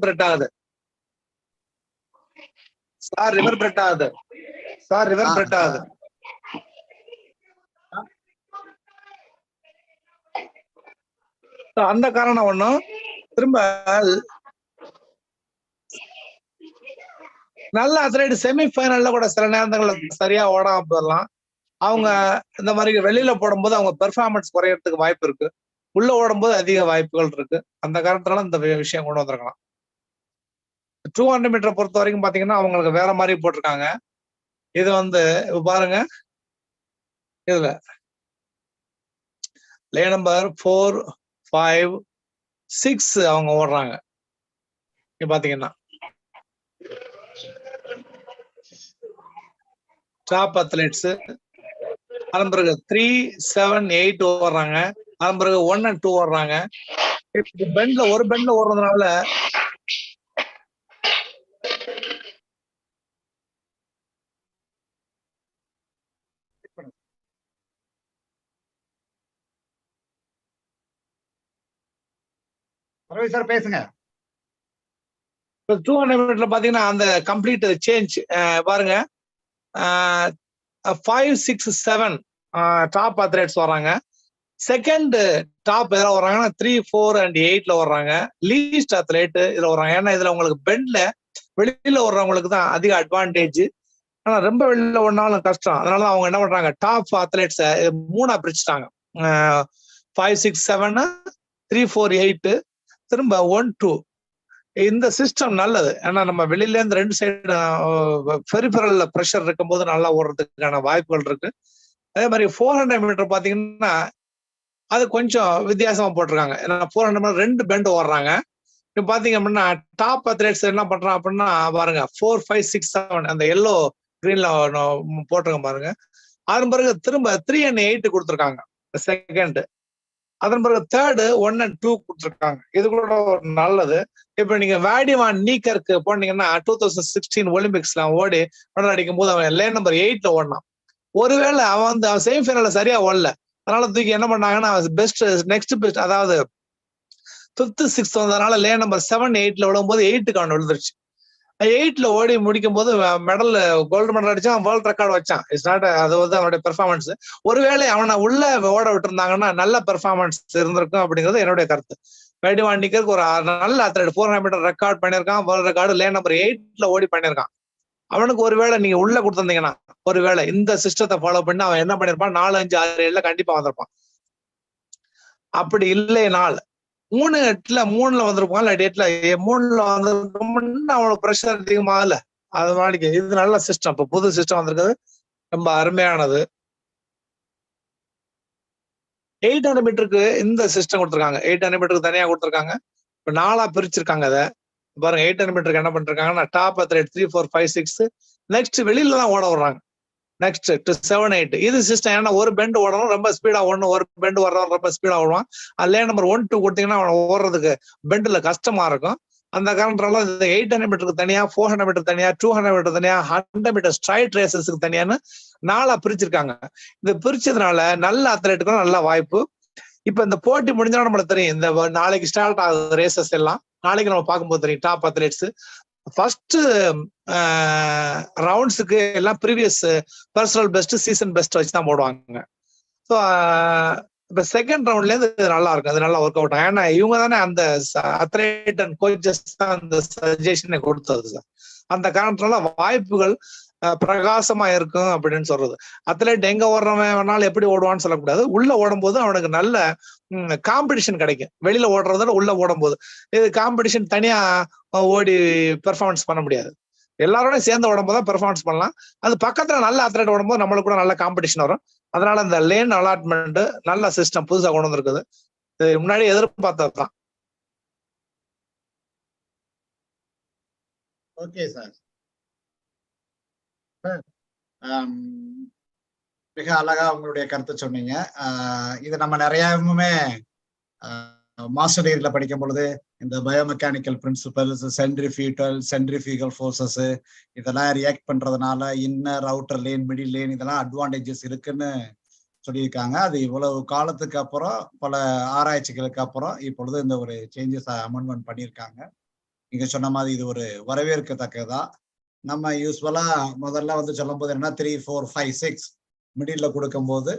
பிரெட் ஆகுது சார், ரிவர் பிரெட் ஆகுது சார், ரிவர் பிரெட் ஆகுது. அந்த காரணம் ஒண்ணும் திரும்ப நல்ல அத்லெட் செமிஃபைனல்ல கூட சில நேரங்கள்ல சரியா ஓடாம போயிடலாம். அவங்க இந்த மாதிரி வெளியில போடும்போது அவங்க பெர்ஃபார்மன்ஸ் குறையறதுக்கு வாய்ப்பு இருக்கு. உள்ள ஓடும்போது அதிக வாய்ப்புகள் இருக்கு. அந்த காரணத்தினால இந்த விஷயம் கொண்டு வந்திருக்கலாம். 200 மீட்டர் பொறுத்த வரைக்கும் பாத்தீங்கன்னா அவங்களுக்கு வேற மாதிரி போட்டிருக்காங்க. இது வந்து பாருங்க, இதுல லே நம்பர் 4, 5, 6 அவங்க ஓடுறாங்க. இங்க பாத்தீங்கன்னா டாப் அத்லெட்ஸ். அதன் பிறகு 3, 7, 8 ஓடுறாங்க. அதன் பிறகு 1 and 2 ஓடுறாங்க. பெண்ட்ல ஒரு பெண்ட்ல ஓடுறதுனால ரவி சார் பேசுங்க. 200 மீட்டர்ல பாத்தீங்கன்னா அந்த கம்ப்ளீட் சேஞ்ச் பாருங்க. 5, 6, 7 டாப் அத்லெட்ஸ் வர்றாங்க. செகண்ட் டாப் எதுல வர்றாங்கன்னா 3, 4 and 8ல வர்றாங்க. லீஸ்ட் அத்லெட் இதுல வர்றாங்க. ஏன்னா இதுல உங்களுக்கு பெண்ட்ல வெளியில வர்றவங்களுக்கு தான் அதிக அட்வான்டேஜ். ஆனா ரொம்ப வெளியில ஓடினாலும் கஷ்டம். அதனால அவங்க என்ன பண்றாங்க, டாப் அத்லெட்ஸ 3ஆ பிரிச்சுட்டாங்க. 5, 6, 7, 3, 4, 8 திரும்ப 1, 2. இந்த சிஸ்டம் நல்லது. ஏன்னா நம்ம வெளியில இருந்து 2 சைடு பெரிஃபரல் பிரஷர் இருக்கும்போது நல்லா ஓடுறதுக்கான வாய்ப்புகள் இருக்கு. அதே மாதிரி 400 மீட்டர் பாத்தீங்கன்னா அது கொஞ்சம் வித்தியாசமா போட்டிருக்காங்க. ஏன்னா 400 மீட்டர் 2 பெண்ட் ஓடுறாங்க. இப்ப பாத்தீங்க அப்படின்னா டாப் அத்லெட்ஸ் என்ன பண்றான் அப்படின்னா பாருங்க 4, 5, 6, 7 அந்த எல்லோ கிரீன்ல போட்டிருக்கேன் பாருங்க. அதன் பிறகு திரும்ப 3 and 8 கொடுத்துருக்காங்க செகண்ட். அதன் பிறகு தேர்டு 1 and 2 கொடுத்துருக்காங்க. இது கூட ஒரு நல்லது. இப்ப நீங்க வேடிவான் நீக்கருக்கு போனீங்கன்னா 2016 ஒலிம்பிக்ஸ்ல ஓடி மெடல் அடிக்கும் போது அவன் லேன் நம்பர் 8ல ஓடினான். ஒருவேளை அவன் வந்து செமிஃபைனல்ல சரியா ஓடல, அதனால தூக்கி என்ன பண்ணாங்கன்னா பெஸ்ட் நெக்ஸ்ட் பெஸ்ட் அதாவது 5th 6th வந்ததுனால லேன் நம்பர் 7, 8ல விடும்போது 8க்கு அவன் விழுந்துருச்சு. 8ல ஓடி முடிக்கும் போது மெடல் கோல்டு மெடல் அடிச்சான், வேர்ல்ட் ரெக்கார்டு வச்சான். இட்ஸ் நாட் அது வந்து அவனுடைய பெர்ஃபார்மன்ஸ். ஒருவேளை அவனை உள்ள ஓட விட்டுருந்தாங்கன்னா நல்ல பெர்ஃபார்மன்ஸ் இருந்திருக்கும் அப்படிங்கிறது என்னுடைய கருத்து. வேடிவான் நீக்கருக்கு ஒரு நல்ல அத்லெட் 400 மீட்டர் ரெக்கார்ட் பண்ணியிருக்கான். வேர்ல்ட் ரெக்கார்டு லேன் நம்பர் 8ல ஓடி பண்ணியிருக்கான். அவனுக்கு ஒருவேளை நீங்க உள்ள கொடுத்திருந்தீங்கன்னா ஒருவேளை இந்த சிஸ்டத்தை ஃபாலோ பண்ணி அவன் என்ன பண்ணிருப்பான், 4, 5, 6, 7ல கண்டிப்பா வந்திருப்பான். அப்படி இல்லைனால் 3, 8ல 3ல வந்திருப்பான், இல்ல 8ல 3ல வந்திருக்கோம்னா அவனுக்கு பிரஷர் அதிகமாகல. அது மாதிரி இது நல்ல சிஸ்டம். இப்ப புது சிஸ்டம் வந்திருக்குது, ரொம்ப அருமையானது. 800 மீட்டருக்கு இந்த சிஸ்டம் கொடுத்துருக்காங்க. 800 மீட்டருக்கு தனியா கொடுத்துருக்காங்க. இப்ப 4ஆ பிரிச்சிருக்காங்க. அதை பாருங்க. 800 மீட்டருக்கு என்ன பண்ணிருக்காங்கன்னா டாப் அத்லெட் 3, 4, 5, 6 நெக்ஸ்ட் வெளியில தான் ஓட விடுறாங்க. நெக்ஸ்ட் 7, 8 இது சிஸ்டம். ஏன்னா ஒரு பெண்ட் ஓடணும், ரொம்ப ஸ்பீடா ஓடணும். ஒரு பெண்ட் ஓடுறவன் ரொம்ப ஸ்பீடா ஓடுவான். அதுல நம்பர் 1, 2 கொடுத்தீங்கன்னா அவன் ஓடுறதுக்கு பெண்ட்ல கஷ்டமா இருக்கும். அந்த காரணத்தால இந்த 800 மீட்டருக்கு தனியா, 400 மீட்டர் தனியா, 200 மீட்டர் தனியா, 100 மீட்டர் ஸ்ட்ரைட் ரேசஸ்க்கு தனியான்னு 4ஆ பிரிச்சிருக்காங்க. இது பிரிச்சதுனால நல்ல அத்லெட்டுக்கும் நல்ல வாய்ப்பு. இப்ப இந்த போட்டி முடிஞ்சா நம்மளுக்கு தெரியும். இந்த நாளைக்கு ஸ்டார்ட் ஆகுது ரேசஸ் எல்லாம். நாளைக்கு நம்ம பார்க்கும்போது தெரியும் டாப் அத்லெட்ஸ். ஃபர்ஸ்ட் ரவுண்ட்ஸுக்கு எல்லாம் previous personal best, season best வச்சு தான் போடுவாங்க. ஸோ இப்ப செகண்ட் ரவுண்ட்ல இருந்து நல்லா இருக்கும். அது நல்லா ஒர்க் அவுட் ஆகும். ஏன்னா இவங்க தானே அந்த அத்லெட் அண்ட் கோச்சஸ் தான் அந்த சஜஷனை கொடுத்தது சார். அந்த காரணத்தினால வாய்ப்புகள் பிரகாசமா இருக்கும் அப்படின்னு சொல்றது. அத்லெட் எங்க ஓடுறவன் வேணாலும் எப்படி ஓடுவான்னு சொல்லக்கூடாது. உள்ள ஓடும் போது அவனுக்கு நல்ல காம்படிஷன் கிடைக்கும். வெளியில ஓடுறத உள்ள ஓடும் போது இது காம்படிஷன் தனியா ஓடி பெர்ஃபார்மன்ஸ் பண்ண முடியாது. எல்லாரோட சேர்ந்து ஓடும்போது தான் பெர்ஃபார்மன்ஸ் பண்ணலாம். அது பக்கத்துல நல்ல அத்லெட் ஓடும்போது நம்மளுக்கு கூட நல்ல காம்படிஷன் வரும். அதனால இந்த லேன் அலாட்மெண்ட் நல்ல சிஸ்டம் புதுசா கொண்டு வந்திருக்குது. இது முன்னாடி எதிர்பார்த்ததுதான். Okay sir. மிக அழகா உங்களுடைய கருத்தை சொன்னீங்க. இது நம்ம நிறையவுமே மாஸ்டர் டிகிரில படிக்கும் பொழுது இந்த பயோமெக்கானிக்கல் பிரின்சிபல்ஸ், சென்ட்ரிஃபியூகல் ஃபோர்ஸஸ் இதெல்லாம் ரியாக்ட் பண்றதுனால inner outer lane, middle lane இதெல்லாம் அட்வான்டேஜஸ் இருக்குன்னு சொல்லியிருக்காங்க. அது இவ்வளவு காலத்துக்கு அப்புறம், பல ஆராய்ச்சிகளுக்கு அப்புறம் இப்பொழுது இந்த ஒரு சேஞ்சஸ் அமெண்ட்மெண்ட் பண்ணியிருக்காங்க. நீங்க சொன்ன மாதிரி இது ஒரு வரவேற்கத்தக்கதான். நம்ம யூஸ்வலா முதல்ல வந்து சொல்லும் போது என்ன 3, 4, 5, 6 மிடில் கொடுக்கும் போது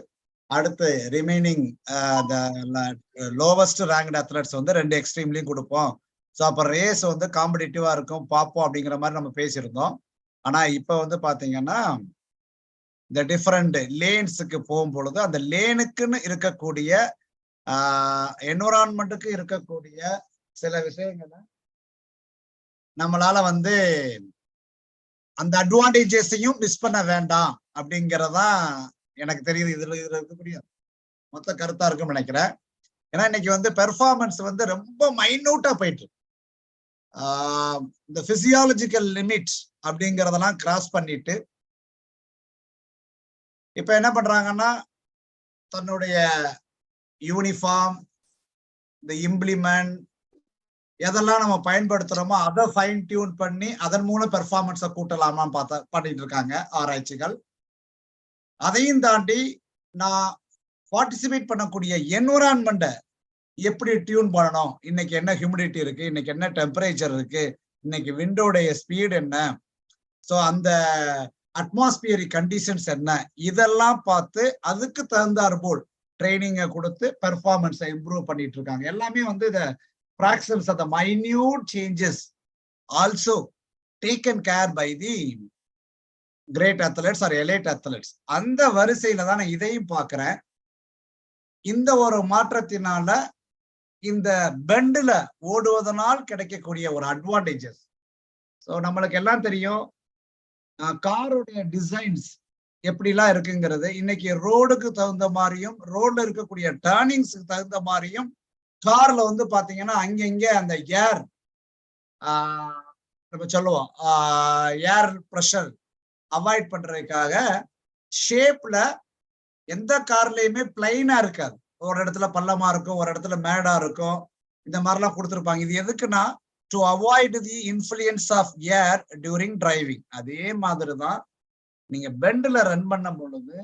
அடுத்து ரிமைனிங் லோவஸ்ட் ரேங்க்டு அத்லெட்ஸ் வந்து 2 எக்ஸ்ட்ரீம்லயும் கொடுப்போம். ஸோ அப்போ ரேஸ் வந்து காம்படிட்டிவா இருக்கும் பார்ப்போம் அப்படிங்கிற மாதிரி நம்ம பேசியிருந்தோம். ஆனா இப்போ வந்து பாத்தீங்கன்னா இந்த டிஃப்ரெண்ட் லேன்ஸுக்கு போகும் பொழுது அந்த லேனுக்குன்னு இருக்கக்கூடிய என்விரான்மெண்ட்டுக்கு இருக்கக்கூடிய சில விஷயங்களை நம்மளால வந்து அந்த அட்வான்டேஜஸையும் மிஸ் பண்ண வேண்டாம் அப்படிங்கறதான் எனக்கு தெரியுது. இதுல இருக்கக்கூடிய மொத்த கருத்தா இருக்குன்னு நினைக்கிறேன். ஏன்னா இன்னைக்கு வந்து பெர்ஃபார்மன்ஸ் வந்து ரொம்ப மைன்யூட்டா போயிட்டு இருக்கு. இந்த பிசியாலஜிக்கல் லிமிட் அப்படிங்கறதெல்லாம் கிராஸ் பண்ணிட்டு இப்ப என்ன பண்றாங்கன்னா தன்னுடைய யூனிஃபார்ம், இந்த இம்ப்ளிமெண்ட் எதெல்லாம் நம்ம பயன்படுத்துறோமோ அதை ஃபைன் டியூன் பண்ணி அதன் மூலம் பெர்ஃபார்மன்ஸை கூட்டலாமான்னு பண்ணிட்டு இருக்காங்க ஆராய்ச்சிகள். அதையும் தாண்டி நான் பார்ட்டிசிபேட் பண்ணக்கூடிய என்விரான்மெண்ட்டை எப்படி டியூன் பண்ணணும், இன்னைக்கு என்ன ஹியூமிடிட்டி இருக்கு, இன்னைக்கு என்ன டெம்பரேச்சர் இருக்கு, இன்னைக்கு விண்டோடைய ஸ்பீடு என்ன, ஸோ அந்த அட்மாஸ்பியரிக் கண்டிஷன்ஸ் என்ன, இதெல்லாம் பார்த்து அதுக்கு தகுந்தாற் போல் ட்ரைனிங்கை கொடுத்து பெர்ஃபார்மன்ஸை இம்ப்ரூவ் பண்ணிட்டு இருக்காங்க. எல்லாமே வந்து இந்த fractions of the minute changes also taken care by the great athletes or elite athletes. அந்த வரிசையில தான் நான் இதையும் பார்க்கிறேன். இந்த ஒரு மாற்றத்தினால இந்த பெண்டுல ஓடுவதனால் கிடைக்கக்கூடிய ஒரு அட்வான்டேஜஸ். ஸோ நம்மளுக்கு எல்லாம் தெரியும் காருடைய டிசைன்ஸ் எப்படிலாம் இருக்குங்கிறது. இன்னைக்கு ரோடுக்கு தகுந்த மாதிரியும் ரோட்ல இருக்கக்கூடிய டர்னிங்ஸுக்கு தகுந்த மாதிரியும் கார்ல வந்து பாத்தீங்கன்னா அங்கங்க அந்த ஏர் நம்ம சொல்லுவோம் ஏர் ப்ரெஷர் அவாய்ட் பண்றதுக்காக ஷேப்ல எந்த கார்லயுமே பிளைனா இருக்காது. ஒரு இடத்துல பள்ளமா இருக்கும், ஒரு இடத்துல மேடா இருக்கும், இந்த மாதிரிலாம் கொடுத்துருப்பாங்க. இது எதுக்குன்னா to avoid the influence of air during driving. அதே மாதிரிதான் நீங்க பெண்ட்ல ரன் பண்ணும் பொழுது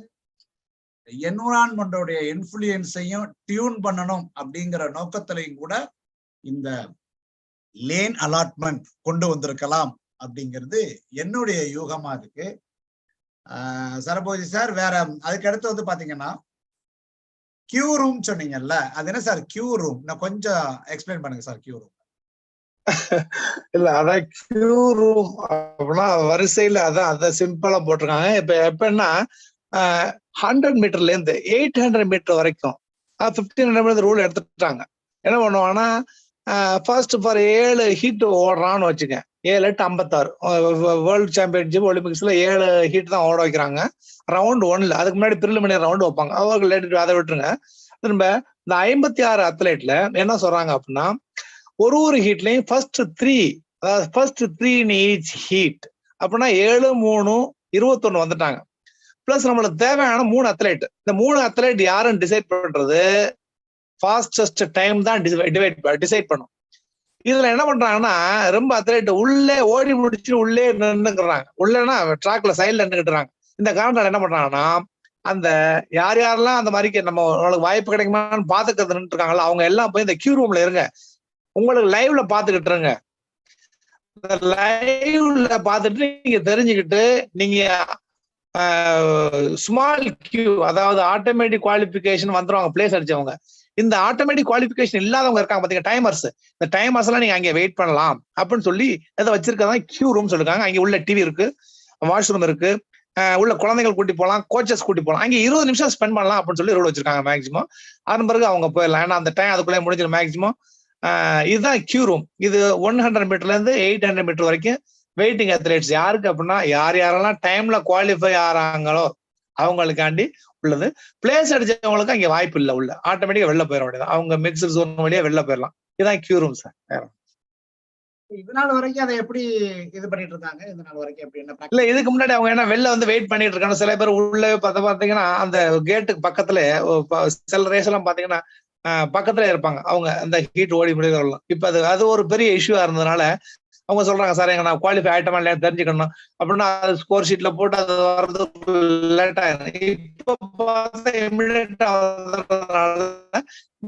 என்விரான்மெண்டோடைய இன்ஃப்ளூயன்ஸையும் டியூன் பண்ணணும் அப்படிங்கிற நோக்கத்திலையும் கூட இந்த லேன் அலாட்மெண்ட் கொண்டு வந்திருக்கலாம் அப்படிங்கிறது என்னுடைய யூகமா இருக்கு. சரபோஜி சார், வேற அதுக்கு அடுத்து வந்து பாத்தீங்கன்னா கியூ ரூம் சொன்னீங்கல்ல, அது என்ன சார் கியூ ரூம்? நான் கொஞ்சம் எக்ஸ்பிளைன் பண்ணுங்க சார். கியூ ரூம் இல்ல, அதான் கியூ ரூம் அப்படின்னா வரிசையில அதான் அதை சிம்பிளா போட்டிருக்காங்க. இப்ப எப்பன்னா 100 மீட்டர்ல இருந்து 800 மீட்டர் வரைக்கும் 1500 மீட்டர் ரூல் எடுத்துட்டாங்க. என்ன பண்ணுவாங்கன்னா ஃபர்ஸ்ட் ஃபார் 7 ஹீட் ஓடுறான்னு வச்சுக்க, 7 8 56 வேர்ல்டு சாம்பியன்ஷிப் ஒலிம்பிக்ஸ்ல 7 ஹீட் தான் ஓட வைக்கிறாங்க ரவுண்ட் 1ல. அதுக்கு முன்னாடி பிரிலிமினரி ரவுண்ட் வைப்பாங்க. அவர்கள் அதை விட்டுருங்க. திரும்ப இந்த 56 அத்லெட்ல என்ன சொல்றாங்க அப்படின்னா ஒரு ஹீட்லயும் ஃபர்ஸ்ட் 3, அதாவது ஃபர்ஸ்ட் 3 இன் ஈச் ஹீட் அப்படின்னா 7 3 21 வந்துட்டாங்க. பிளஸ் நம்மளுக்கு தேவையான 3 அத்லெட். இந்த 3 அத்லெட் யாரும் டிசைட் பண்றது ஃபாஸ்டஸ்ட் டைம் தான் டிசைட் பண்ணும். இதுல என்ன பண்றாங்கன்னா ரொம்ப அத்லெட் உள்ளே ஓடி முடிச்சு உள்ளே நின்றுக்கிறாங்க. உள்ளேன்னா ட்ராக்ல சைட்ல நின்றுக்கிறாங்க. இந்த காரணத்தால என்ன பண்றாங்கன்னா அந்த யாரெல்லாம் அந்த மாதிரி நம்ம வாய்ப்பு கிடைக்குமான்னு பாத்துக்கிறது நின்று இருக்காங்களா, அவங்க எல்லாம் போய் இந்த கியூ ரூம்ல இருங்க, உங்களுக்கு லைவ்ல பாத்துக்கிட்டு இருங்க. லைவ்ல பாத்துட்டு நீங்க தெரிஞ்சுக்கிட்டு நீங்க ஸ்மால் கியூ, அதாவது ஆட்டோமேட்டிக் குவாலிபிகேஷன் வந்துருவாங்க பிளேஸ் அடிச்சவங்க. இந்த ஆட்டோமேட்டிக் குவாலிபிகேஷன் இல்லாதவங்க இருக்காங்க பாத்தீங்க டைமர்ஸ், இந்த டைமர்ஸ் எல்லாம் நீங்க அங்கே வெயிட் பண்ணலாம் அப்படின்னு சொல்லி எதை வச்சிருக்கதான் கியூ ரூம் சொல்லிருக்காங்க. அங்கே உள்ள டிவி இருக்கு, வாஷ்ரூம் இருக்கு, உள்ள குழந்தைகள் கூட்டி போகலாம், கோச்சஸ் கூட்டி போகலாம். அங்கே 20 நிமிஷம் ஸ்பெண்ட் பண்ணலாம் அப்படின்னு சொல்லி ரூல் வச்சிருக்காங்க மேக்சிமம். அதன் பிறகு அவங்க போயிடலாம், ஏன்னா அந்த டைம் அதுக்குள்ளே முடிஞ்சிடும் மேக்சிமம். இதுதான் கியூ ரூம். இது 100 மீட்டர்ல இருந்து 800 மீட்டர் வரைக்கும் வெயிட்டிங் அத்லெட்ஸ். யாருக்கு அப்படின்னா யாரெல்லாம் டைம்ல குவாலிஃபை ஆறாங்களோ அவங்களுக்காண்டி உள்ளது. பிளேஸ் அடிச்சவங்களுக்கு அங்கே வாய்ப்பு இல்லை, உள்ள ஆட்டோமேட்டிக்கா வெளில போயிட வேண்டியது, அவங்க மிக்ஸ்டு ஜோன் வழியா வெளில போயிடலாம். இதுதான் கியூ ரூம் சார். இதனால வரைக்கும் அதை எப்படி இது பண்ணிட்டு இருக்காங்க? இதனால வரைக்கும் எப்படி என்ன இல்ல, இதுக்கு முன்னாடி அவங்க என்ன வெளில வந்து வெயிட் பண்ணிட்டு இருக்காங்க. சில பேர் உள்ள பாத்தீங்கன்னா அந்த கேட்டுக்கு பக்கத்துல சில ரேஸ் எல்லாம் பாத்தீங்கன்னா பக்கத்துல இருப்பாங்க, அவங்க அந்த ஹீட் ஓடி முடிவு வரலாம். இப்ப அது ஒரு பெரிய இஷ்யூவா இருந்ததுனால அவங்க சொல்றாங்க சார் எங்க நான் குவாலிஃபை ஆயிட்டமா இல்லையா தெரிஞ்சுக்கணும் அப்படின்னா அது ஸ்கோர் ஷீட்ல போட்டு அது வர்றது லேட் ஆயிடும். இப்ப பார்த்தா இமிடியேட்டா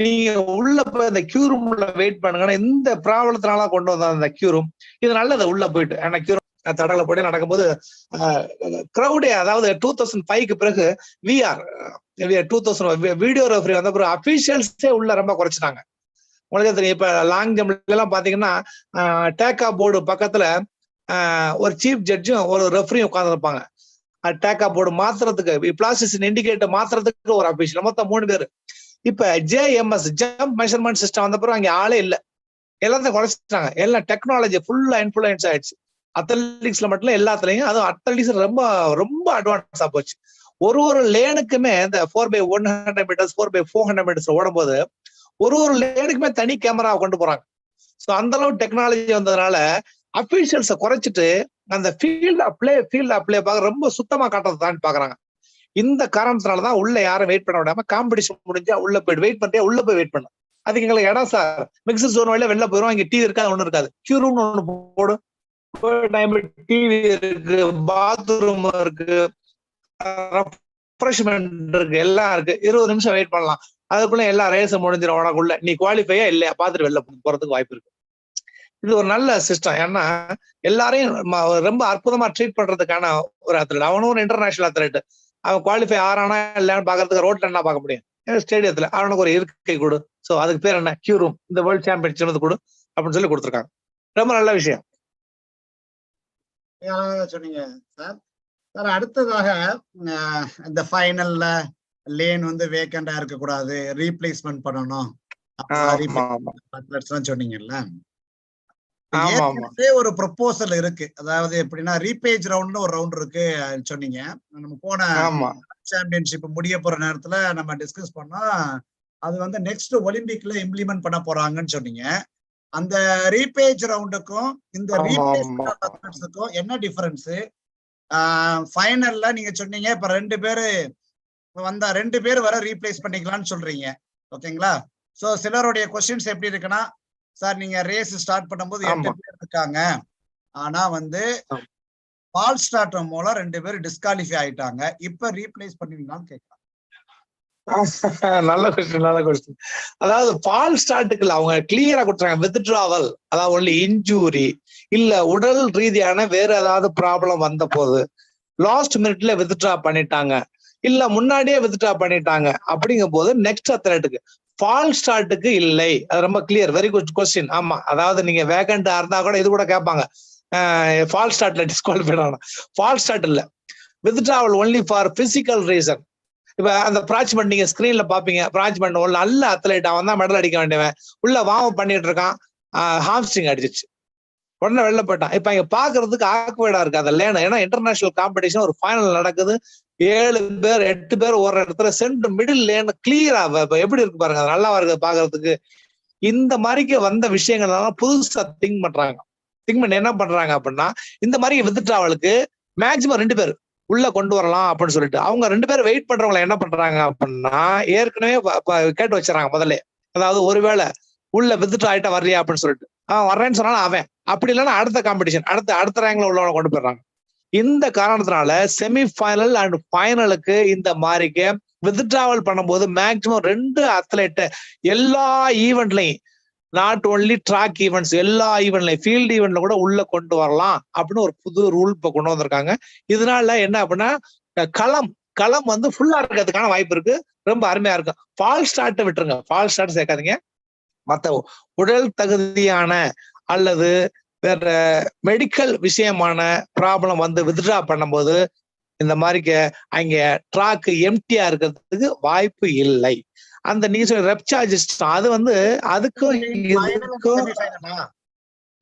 நீங்க உள்ள போய் அந்த கியூ ரூம்ல வெயிட் பண்ணுங்கன்னா இந்த ப்ராப்ளத்தினால கொண்டு வந்த அந்த கியூ ரூம் இது நல்லது. உள்ள போயிட்டு ஏன்னா கியூ ரூம் தடகளை போயிட்டு நடக்கும்போது கிரௌடே, அதாவது 2005க்கு பிறகு விஆர் 2000 வீடியோ ரெஃபரி வந்த பிறகு அபிஷியல்ஸே உள்ள ரொம்ப குறைச்சிட்டாங்க. உங்களுக்கு தெரியும், இப்ப லாங் ஜம்ப்ல எல்லாம் பாத்தீங்கன்னா டேக்கா போர்டு பக்கத்துல ஒரு சீஃப் ஜட்ஜும் ஒரு ரெஃபரியும் உட்கார்ந்துருப்பாங்க. டேக்கா போர்டு மாத்துறதுக்கு, பிளாஸ்டிசிட்டி இண்டிகேட்டர் மாத்துறதுக்கு ஒரு அபிஷியல், மொத்தம் 3 பேர். இப்ப JMS ஜம்ப் மெஷர்மெண்ட் சிஸ்டம் வந்த பிறகு அங்க ஆளே இல்ல, எல்லாத்தையும் குறைச்சிட்டாங்க. எல்லாம் டெக்னாலஜி ஃபுல்லா இன்ஃபுளுன்ஸ் ஆயிடுச்சு. அத்லெட்டிக்ஸ்ல மட்டும் இல்ல, எல்லாத்துலயும். அதுவும் அத்லெட்டிக்ஸ் ரொம்ப ரொம்ப அட்வான்ஸா போச்சு. ஒரு லேனுக்குமே இந்த 4x100 மீட்டர்ஸ் 4x400 மீட்டர்ஸ் ஓடும் போது ஒரு லேனுக்குமே தனி கேமரா கொண்டு போறாங்க. சோ அந்த அளவு டெக்னாலஜி வந்ததுனால அபிஷியல்ஸை குறைச்சிட்டு அந்த ஃபீல்ட் அப்ளே பார்க்க ரொம்ப சுத்தமா காட்டுறதுதான் பாக்குறாங்க. இந்த காரணத்தினாலதான் உள்ள யாரும் வெயிட் பண்ண விடாம காம்படிஷன் முடிஞ்சா உள்ள போய் வெயிட் பண்ணிட்டே உள்ள போய் வெயிட் பண்ண. அதுக்கு எங்களுக்கு இடம் சார், மிக்சர் ஜோன் வழியில வெளில போயிடும். இங்க டிவி இருக்காது, ஒண்ணு இருக்காது. கியூ ரூம் ஒண்ணு போடும், டிவி இருக்கு, பாத்ரூம் இருக்கு, ரெஃப்ரெஷ்மெண்ட் இருக்கு, எல்லாம் இருக்கு. 20 நிமிஷம் வெயிட் பண்ணலாம். அதுக்குள்ள எல்லா ரேஸும் முடிஞ்சிடும். உனக்குள்ள நீ குவாலிஃபையா இல்லையா பார்த்துட்டு வெளில போறதுக்கு வாய்ப்பு இருக்கு. இது ஒரு நல்ல சிஸ்டம். ஏன்னா எல்லாரையும் ரொம்ப அற்புதமா ட்ரீட் பண்றதுக்கான ஒரு அத்லெட். அவனும் ஒரு இன்டர்நேஷனல் அத்லெட். அவன் குவாலிஃபை ஆறானா இல்லையான்னு பாக்குறதுக்கு ரோட்ல என்ன பார்க்க முடியும்? ஸ்டேடியத்துல அவனுக்கு ஒரு இருக்கை கொடு. சோ அதுக்கு பேர் என்ன? Queue room. இந்த வேர்ல்ட் சாம்பியன்ஷிப் கொடு அப்படின்னு சொல்லி கொடுத்துருக்காங்க. ரொம்ப நல்ல விஷயம். சொன்னீங்க சார். சார் அடுத்ததாக இந்த ஃபைனல்ல லேன் வந்து வேக்கண்டா இருக்க கூடாது, ரீப்ளேஸ்மெண்ட் பண்ணணும் சொன்னீங்கல்ல. ஒரு ப்ரொபோசல் இருக்கு. அதாவது எப்படின்னா ரீபேஜ் ரவுண்ட்னு ஒரு ரவுண்ட் இருக்கு சொன்னீங்க. நம்ம போன சாம்பியன்ஷிப் முடிய போற நேரத்துல நம்ம டிஸ்கஸ் பண்ணா அது வந்து நெக்ஸ்ட் ஒலிம்பிக்ல இம்ப்ளிமெண்ட் பண்ண போறாங்கன்னு சொன்னீங்க. அந்த ரீபேஜ் ரவுண்டுக்கும் இந்த ரீப்ளேஸ்மெண்ட்டுக்கும் என்ன டிஃபரன்ஸ்? ஃபைனல்ல நீங்க சொன்னீங்க இப்ப 2 பேரு வந்தா 2 பேர் வர ரீப்ளேஸ் பண்ணிக்கலாம்னு சொல்றீங்க. ஓகேங்களா? சோ சிலருடைய கொஸ்டின்ஸ் எப்படி இருக்குன்னா, சார் நீங்க ரேஸ் ஸ்டார்ட் பண்ணும்போது 8 பேர் இருக்காங்க, ஆனா வந்து ஃபால் ஸ்டார்ட் மூலம் 2 பேர் டிஸ்குவாலிஃபை ஆயிட்டாங்க, இப்ப ரீப்ளேஸ் பண்ணுவீங்களான்னு கேட்கலாம். நல்ல கொஸ்டின். அதாவது ஃபால் ஸ்டார்ட்டுக்கு அவங்க கிளியரா கொடுத்தாங்க, வித்ட்ராவல், அதாவது ஒன்லி இன்ஜூரி இல்ல உடல் ரீதியான வேற ஏதாவது ப்ராப்ளம் வந்த போது லாஸ்ட் மினிட்ல வித்ட்ரா பண்ணிட்டாங்க, இல்ல முன்னாடியே வித்ட்ரா பண்ணிட்டாங்க அப்படிங்கும் போது நெக்ஸ்ட் அத்லெட்டுக்கு. ஃபால் ஸ்டார்ட்டுக்கு இல்லை. அது ரொம்ப கிளியர். Very good question. ஆமா, அதாவது நீங்க வேகண்டா இருந்தா கூட இது கூட கேட்பாங்க, ஃபால் ஸ்டார்ட்ல டிஸ்குவாலிஃபைட் ஆனா. ஃபால் ஸ்டார்ட் இல்ல, withdrawal only for physical reason. இப்ப அந்த பிராச்மெண்ட் நீங்க ஸ்கிரீன்ல பாப்பீங்க, பிராச்மெண்ட் ஒரு நல்ல அத்லெட், அவன் தான் மெடல் அடிக்க வேண்டியவன், உள்ள வார்ம் பண்ணிட்டு இருக்கான், ஹாம்ஸ்ட்ரிங் அடிச்சிச்சு, உடனே வெளில போயிட்டான். இப்ப இங்க பாக்குறதுக்கு ஆக்வர்டா இருக்கு அந்த லேன். ஏன்னா இன்டர்நேஷனல் காம்படிஷன் ஒரு ஃபைனல் நடக்குது, 7 பேர் 8 பேர் ஒரு இடத்துல சென்டர் மிடில் லேன் கிளியரா எப்படி இருக்கு பாருங்க, அது நல்லா இருக்கு பாக்குறதுக்கு. இந்த மாதிரிக்கு வந்த விஷயங்கள் புதுசா திங்க் பண்றாங்க. திங்க் பண்ணி என்ன பண்றாங்க அப்படின்னா, இந்த மாதிரி வித்ட்ராவலுக்கு மேக்சிமம் 2 பேர் உள்ள கொண்டு வரலாம் அப்படின்னு சொல்லிட்டு அவங்க 2 பேரும் வெயிட் பண்றவங்களை என்ன பண்றாங்க அப்படின்னா, ஏற்கனவே கேட்டு வச்சுறாங்க முதல்ல. அதாவது ஒருவேளை உள்ள வித்ட்ரா ஆயிட்டா வர்றியா அப்படின்னு சொல்லிட்டு, அவன் வர்றேன்னு சொன்னாலும் அவன், அப்படி இல்லைன்னா அடுத்த காம்படிஷன் அடுத்த ரேங்க்ல உள்ளவனை கொண்டு போயிடுறாங்க. இந்த காரணத்தினால செமி ஃபைனல் அண்ட் ஃபைனலுக்கு இந்த மாதிரிக்கு வித்ட்ராவல் பண்ணும்போது மேக்சிமம் 2 அத்லெட் எல்லா ஈவெண்ட்லையும், நாட் ஓன்லி ட்ராக் ஈவெண்ட்ஸ், எல்லா ஈவெண்ட்லையும் ஃபீல்டு ஈவெண்ட்ல கூட உள்ள கொண்டு வரலாம் அப்படின்னு ஒரு புது ரூல் இப்ப கொண்டு வந்திருக்காங்க. இதனால என்ன அப்படின்னா களம் வந்து ஃபுல்லா இருக்கிறதுக்கான வாய்ப்பு இருக்கு. ரொம்ப அருமையா இருக்கும். ஃபால் ஸ்டார்ட் விட்டுருங்க, ஃபால் ஸ்டார்ட் சேர்க்காதீங்க. மத்த உடல் தகுதியான அல்லது வேற மெடிக்கல் விஷயமான ப்ராப்ளம் வந்து வித்ட்ரா பண்ணும்போது இந்த மாதிரிக்கு அங்க ட்ராக் எம்டியா இருக்கிறதுக்கு வாய்ப்பு இல்லை. அந்த நீங்க சொல்ற ரெப்சார்ஜ் அது வந்து அதுக்கும்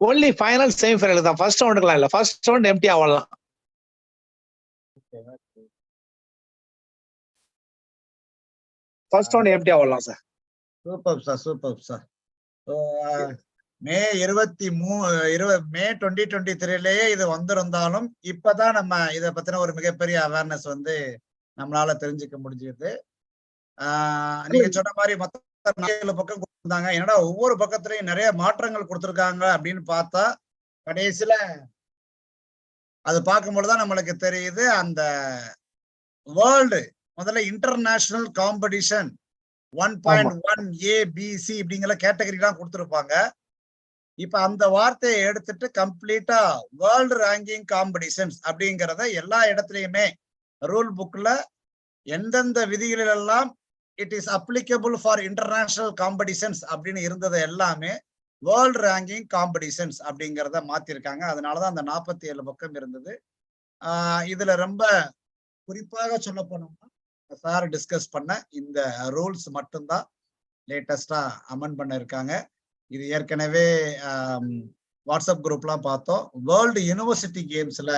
ஒன்லி ஃபைனல் செமி ஃபைனல் தான். ஃபர்ஸ்ட் ரவுண்டுக்குலாம் இல்ல, ஃபர்ஸ்ட் ரவுண்ட் எம்டி ஆகலாம். ஃபர்ஸ்ட் ரவுண்ட் எம்டி ஆகலாம் sir. Super sir, super sir. May 2023 இது வந்திருந்தாலும் இப்பதான் நம்ம இதை பத்தின ஒரு மிகப்பெரிய அவேர்னஸ் வந்து நம்மளால தெரிஞ்சுக்க முடிஞ்சது. நீங்க சொன்ன மாதிரி மொத்தம் 4 பக்கம் கொடுத்திருந்தாங்க. என்னடா ஒவ்வொரு பக்கத்துலயும் நிறைய மாற்றங்கள் கொடுத்திருக்காங்க அப்படின்னு பார்த்தா கடைசியில அது பார்க்கும்பொழுதுதான் நம்மளுக்கு தெரியுது, அந்த வேர்ல்டு முதல்ல இன்டர்நேஷனல் காம்படிஷன் 1.1 ABC இப்படிங்கிற கேட்டகரி எல்லாம் கொடுத்திருப்பாங்க. இப்ப அந்த வார்த்தையை எடுத்துட்டு கம்ப்ளீட்டா வேர்ல்டு ரேங்கிங் காம்படிஷன்ஸ் அப்படிங்கிறத எல்லா இடத்துலயுமே ரூல் புக்ல எந்தெந்த விதிகளெல்லாம் it is applicable for international competitions அப்படின்னு இருந்தது எல்லாமே வேர்ல்ட் ரேங்கிங் காம்படிஷன்ஸ் அப்படிங்கிறத மாத்திருக்காங்க. அதனாலதான் அந்த 47 பக்கம் இருந்தது. இதுல ரொம்ப குறிப்பாக சொல்ல போனோம்னா சார் டிஸ்கஸ் பண்ண இந்த ரூல்ஸ் மட்டும்தான் லேட்டஸ்டா அமெண்ட் பண்ண இருக்காங்க. இது ஏற்கனவே வாட்ஸ்அப் குரூப்லாம் பார்த்தோம். வேர்ல்டு யூனிவர்சிட்டி கேம்ஸ்ல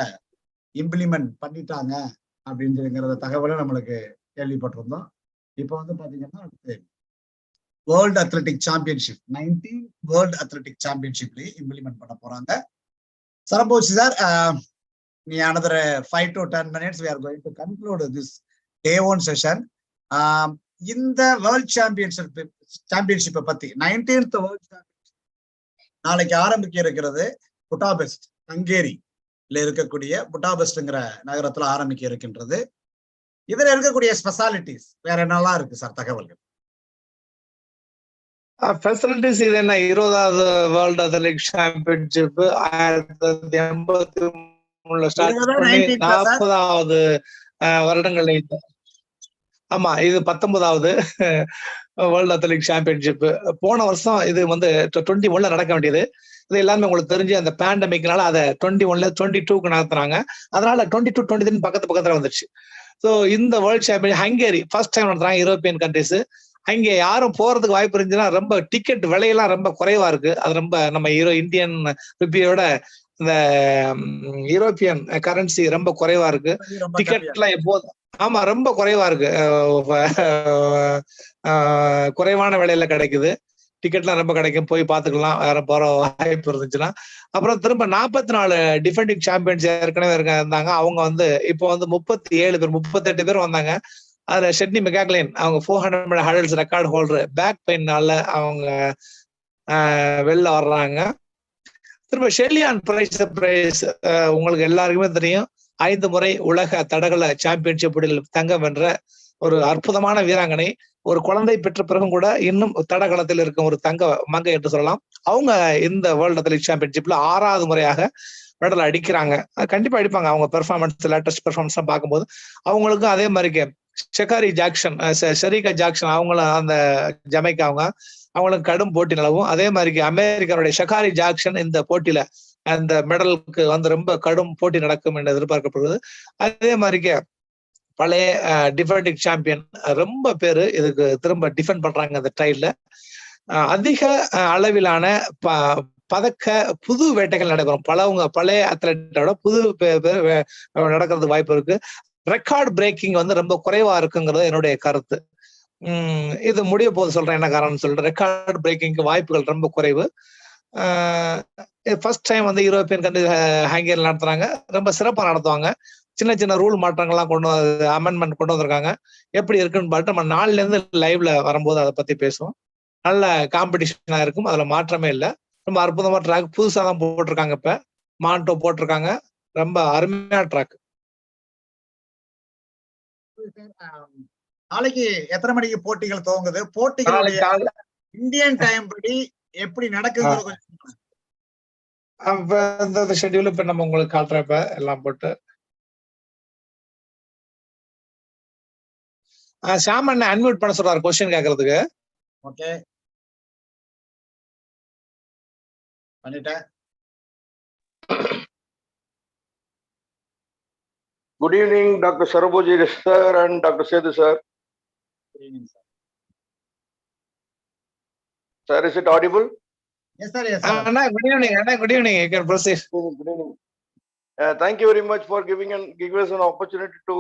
இம்ப்ளிமெண்ட் பண்ணிட்டாங்க அப்படிங்கிறத தகவலை நம்மளுக்கு கேள்விப்பட்டிருந்தோம். இப்போ வந்து பாத்தீங்கன்னா world athletic championship 19 world athletic சாம்பியன்ஷிப்லயே இம்ப்ளிமெண்ட் பண்ண போறாங்க. சரபோஜி சார், நீ another 5 to 10 minutes we are going to conclude this day 1 session. இந்த வேர்ல்ட் சாம்பியன்ஷிப்பை பத்தி 19th வேர்ல்ட் சாம்பியன்ஷிப் நாளைக்கு ஆரம்பிக்க இருக்கிறது புடாபெஸ்ட், ஹங்கேரியில இருக்கக்கூடிய புடாபெஸ்ட்ங்கிற நகரத்துல ஆரம்பிக்க இருக்கின்றது. இதுல இருக்கக்கூடிய ஸ்பெஷாலிட்டிஸ் வேற என்னெல்லாம் இருக்கு சார் தகவல்கள்? ஃபெசிலிட்டிஸ் இது என்ன, 20வது வேர்ல்டு அத்லெட்டிக் சாம்பியன்ஷிப் 1983 ஸ்டார்ட் பண்ணி 40வது வருடங்கள்ல, ஆமா இது 19வது வேர்ல்டு அத்லெட்டிக் சாம்பியன்ஷிப். போன வருஷம் இது வந்து 21ல நடக்க வேண்டியது. இது எல்லாமே உங்களுக்கு தெரிஞ்சு அந்த பேண்டமிக்னால அதை 21ல 22க்கு நடத்துறாங்க. அதனால 22, 23 பக்கத்துல வந்துருச்சு. ஸோ இந்த world champion Hungary first time நடத்துறாங்க, யூரோப்பியன் கண்ட்ரிஸ். அங்கே யாரும் போறதுக்கு வாய்ப்பு இருந்துச்சுன்னா ரொம்ப டிக்கெட் விலையெல்லாம் ரொம்ப குறைவா இருக்கு. அது ரொம்ப நம்ம இந்தியன் ருப்பியோட இந்த யூரோப்பியன் கரன்சி ரொம்ப குறைவா இருக்கு. டிக்கெட்லாம் எப்போதும் ஆமா ரொம்ப குறைவா இருக்கு, குறைவான விலையில கிடைக்குது. டிக்கெட்லாம் ரொம்ப கிடைக்கும், போய் பாத்துக்கலாம் வேற போற வாய்ப்பு இருந்துச்சுன்னா. அப்புறம் திரும்ப 44 டிஃபெண்டிங் சாம்பியன்ஸ் ஏற்கனவே இருந்தாங்க. அவங்க வந்து இப்போ வந்து 37 பேர் 38 பேர் வந்தாங்க. அதுல ஷெட்னி மெக்காக்லைன் அவங்க 400 metre hurdles record holder, back பெயின்னால அவங்க வெளில வர்றாங்க. திரும்ப ஷெல்லியான் பிரைஸ் உங்களுக்கு எல்லாருக்குமே தெரியும், 5 முறை உலக தடகள சாம்பியன்ஷிப் போட்டியில் தங்கம் வென்ற ஒரு அற்புதமான வீராங்கனை. ஒரு குழந்தை பெற்ற பிறகும் கூட இன்னும் தடகளத்தில் இருக்கும் ஒரு தங்க மங்கை என்று சொல்லலாம். அவங்க இந்த வேர்ல்டு அத்லெட்டிக் சாம்பியன்ஷிப்ல 6வது முறையாக மெடல் அடிக்கிறாங்க. கண்டிப்பா அடிப்பாங்க. அவங்க பெர்ஃபார்மன்ஸ், லேட்டஸ்ட் பெர்ஃபார்மன்ஸ் பார்க்கும்போது அவங்களுக்கும் அதே மாதிரி ஷெரிகா ஜாக்சன் அவங்களும் அந்த ஜமைக்கா அவங்களுக்கு கடும் போட்டி நிலவும். அதே மாதிரி அமெரிக்காவுடைய ஷகாரி ஜாக்சன் இந்த போட்டியில அந்த மெடலுக்கு வந்து ரொம்ப கடும் போட்டி நடக்கும் என்று எதிர்பார்க்கப்படுவது. அதே மாதிரி பழைய டிஃபெண்டிங் சாம்பியன் ரொம்ப பேரு இதுக்கு திரும்ப டிஃபெண்ட் பண்றாங்க. அந்த ட்ரையல்ல அதிக அளவிலான பதக்க புது வேட்டைகள் நடைபெறும். பழைய அத்லெட்டோட புது நடக்கிறதுக்கு வாய்ப்பு இருக்கு. ரெக்கார்ட் பிரேக்கிங் வந்து ரொம்ப குறைவா இருக்குங்கிறது என்னுடைய கருத்து. இது முடிய போது சொல்றேன் என்ன காரணம்னு சொல்லிட்டு. ரெக்கார்ட் பிரேக்கிங்க்கு வாய்ப்புகள் ரொம்ப குறைவு. ஃபர்ஸ்ட் டைம் வந்து யூரோப்பியன் கண்ட்ரி ஹங்கேரியில் நடத்துறாங்க. ரொம்ப சிறப்பாக நடத்துவாங்க. சின்ன ரூல் மாற்றங்கள்லாம் அமெண்ட்மெண்ட் கொண்டு வந்திருக்காங்க. எப்படி இருக்குன்னு பார்த்து நம்ம 4ல இருந்து லைவ்ல வரும்போது அதை பத்தி பேசுவோம். நல்ல காம்படிஷனா இருக்கும், அதுல மாற்றமே இல்லை. ரொம்ப அற்புதமா ட்ராக் புதுசா தான் போட்டிருக்காங்க. இப்ப மாண்டோ போட்டிருக்காங்க, ரொம்ப அருமையான ட்ராக். நாளைக்கு எத்தனை மணிக்கு போட்டிகள் துவங்குது? போட்டிகளுடைய இந்தியன் டைம் படி எப்படி நடக்குது? ஷெட்யூல் இப்ப நம்ம உங்களுக்கு காட்டுறேன். இப்ப எல்லாம் போட்டு ஷாம் அண்ணன் அன்மியூட் பண்ண சொல்றாரு क्वेश्चन கேக்குறதுக்கு. ஓகே பண்ணிட்டேன். Good evening, Dr. Saraboji sir and Dr. Sethu sir. Good evening, sir. Sir, is it audible? Yes, sir. Yes, sir. Anna, good evening. Anna, good evening. You can proceed. Good evening. Thank you very much for giving us an opportunity to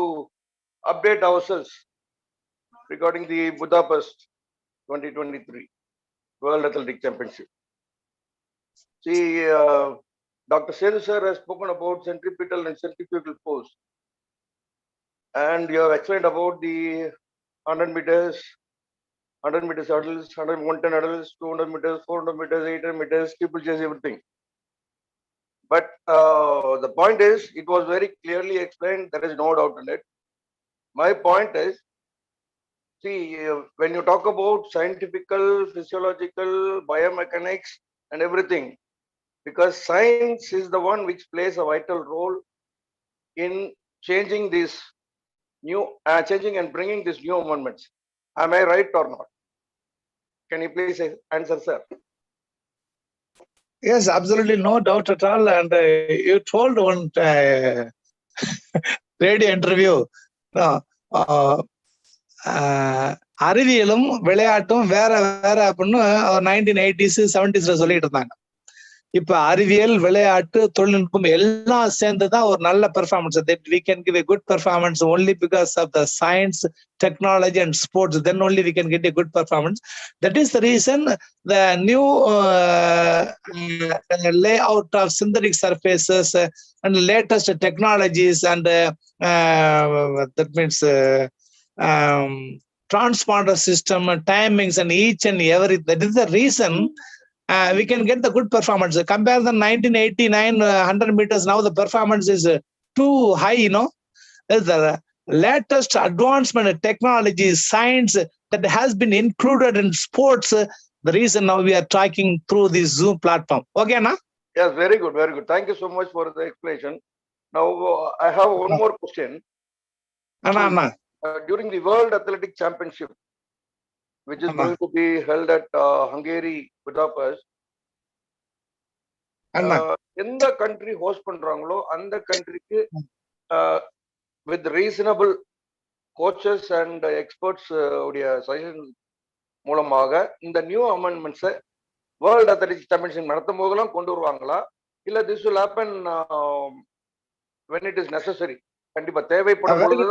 update ourselves regarding the Budapest 2023 World Athletic Championship. See, Dr. Sethu sir has spoken about centripetal and centrifugal force. And you have explained about the 100 meters, 100 meters hurdles, 110 hurdles, 200 meters, 400 meters, 800 meters, triple chase, everything. But the point is, it was very clearly explained. There is no doubt in it. My point is, see, when you talk about scientific, physiological, biomechanics, and everything, because science is the one which plays a vital role in changing this changing and bringing these new amendments. Am I right or not? Can you please answer, sir? Yes, absolutely, no doubt at all. And you told one radio interview, அறிவியலும் விளையாட்டும் வேற வேற அப்படின்னு 1980s 70s சொல்லிட்டு இருந்தாங்க. இப்ப அறிவியல், விளையாட்டு, தொழில்நுட்பம் எல்லாம் சேர்ந்துதான் ஒரு நல்ல performance. That we can give a good performance only because of the science, technology and sports. Then only we can get a good performance. That is the reason the new layout of synthetic surfaces and latest technologies and that means transponder system, timings and each and every. That is the reason we can get the good performance. Compare the 1989 100 meters. Now the performance is too high, you know. There's the latest advancement in technology, science that has been included in sports. The reason now we are tracking through this Zoom platform. Okay, na? Yes, very good, very good. Thank you so much for the explanation. Now I have one more question. Anna. During the World Athletic Championship, which is going to be held at Hungary, Budapest, எந்த country host பண்றாங்களோ அந்த countryக்கு with reasonable coaches and experts உடைய suggestion மூலமாக இந்த new amendments World Athletic Championship நடத்தும் போதெல்லாம் கொண்டு வருவாங்களா இல்ல this will happen when it is necessary? கண்டிப்பா தேவைப்படும் பொழுது.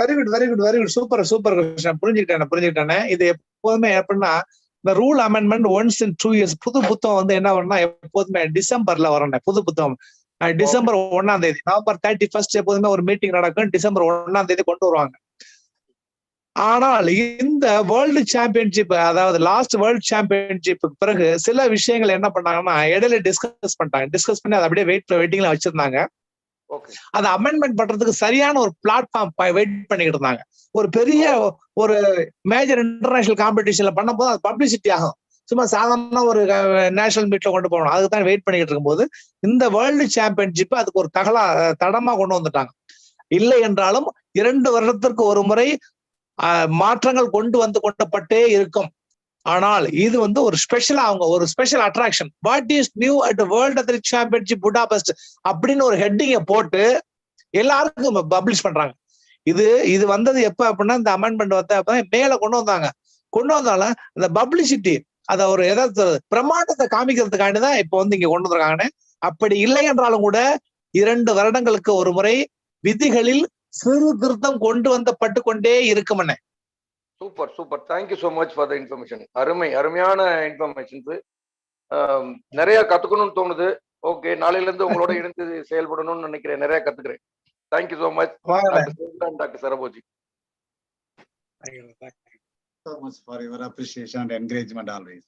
Very good super question. புரிஞ்சுக்கிட்டேன். இது எப்போதுமே எப்படின்னா இந்த rule amendment once in 2 years. புது புத்தகம் வந்து என்ன வரும்னா எப்போதுமே டிசம்பர்ல வரணும். புது புத்தகம் டிசம்பர் 1ஆம் தேதி, நவம்பர் 31 எப்போதுமே ஒரு மீட்டிங் நடக்கும். டிசம்பர் 1ஆம் தேதி கொண்டு வருவாங்க. ஆனால் இந்த வேர்ல்டு சாம்பியன்ஷிப், அதாவது லாஸ்ட் வேர்ல்டு சாம்பியன்ஷிப்புக்கு பிறகு சில விஷயங்கள் என்ன பண்ணாங்கன்னா இடையில டிஸ்கஸ் பண்ணி அதை அப்படியே வெயிட்டிங்ல வச்சிருந்தாங்க. அதை அமெண்ட்மெண்ட் பண்றதுக்கு சரியான ஒரு பிளாட்ஃபார்ம் வெயிட் பண்ணிக்கிட்டு இருந்தாங்க. ஒரு பெரிய ஒரு மேஜர் இன்டர்நேஷனல் காம்படிஷன்ல பண்ணும்போது அது பப்ளிசிட்டி ஆகும். சும்மா சாதாரண ஒரு நேஷனல் மீட்ல கொண்டு போகணும், அதுக்கு தான் வெயிட் பண்ணிக்கிட்டு இருக்கும்போது இந்த வேர்ல்டு சாம்பியன்ஷிப் அதுக்கு ஒரு தடமா கொண்டு வந்துட்டாங்க. இல்லை என்றாலும் 2 வருடத்திற்கு ஒரு முறை மாற்றங்கள் கொண்டப்பட்டே இருக்கும். ஆனால் இது வந்து ஒரு ஸ்பெஷலா அவங்க ஒரு special attraction. What is new at world athletic championship Budapest அப்படின்னு ஒரு ஹெட்டிங்க போட்டு எல்லாருக்கும் பப்ளிஷ் பண்றாங்க. இது வந்தது எப்ப அப்படின்னா இந்த அமெண்ட்மெண்ட் வந்து மேல கொண்டு வந்தாலும் இந்த பப்ளிசிட்டி அதை ஒரு ஏதாவது பிரமாண்டத்தை காமிக்கிறதுக்காண்டி தான் இப்போ வந்து இங்க கொண்டு வந்திருக்காங்கன்னு. அப்படி இல்லை என்றாலும் கூட 2 வருடங்களுக்கு ஒரு முறை விதிகளில் சிறு திருத்தம் பட்டு கொண்டே இருக்கும். Super. Thank you so much for the information. அருமையான இன்ஃபர்மேஷன்ஸ். நிறைய கத்துக்கணும்னு தோணுது. ஓகே, நாளையில இருந்து உங்களோட இணைந்து செயல்படணும்னு நினைக்கிறேன். நிறைய கத்துக்கிறேன். Thank you so much, Dr. Saraboji. Thank you so much for your appreciation and encouragement always.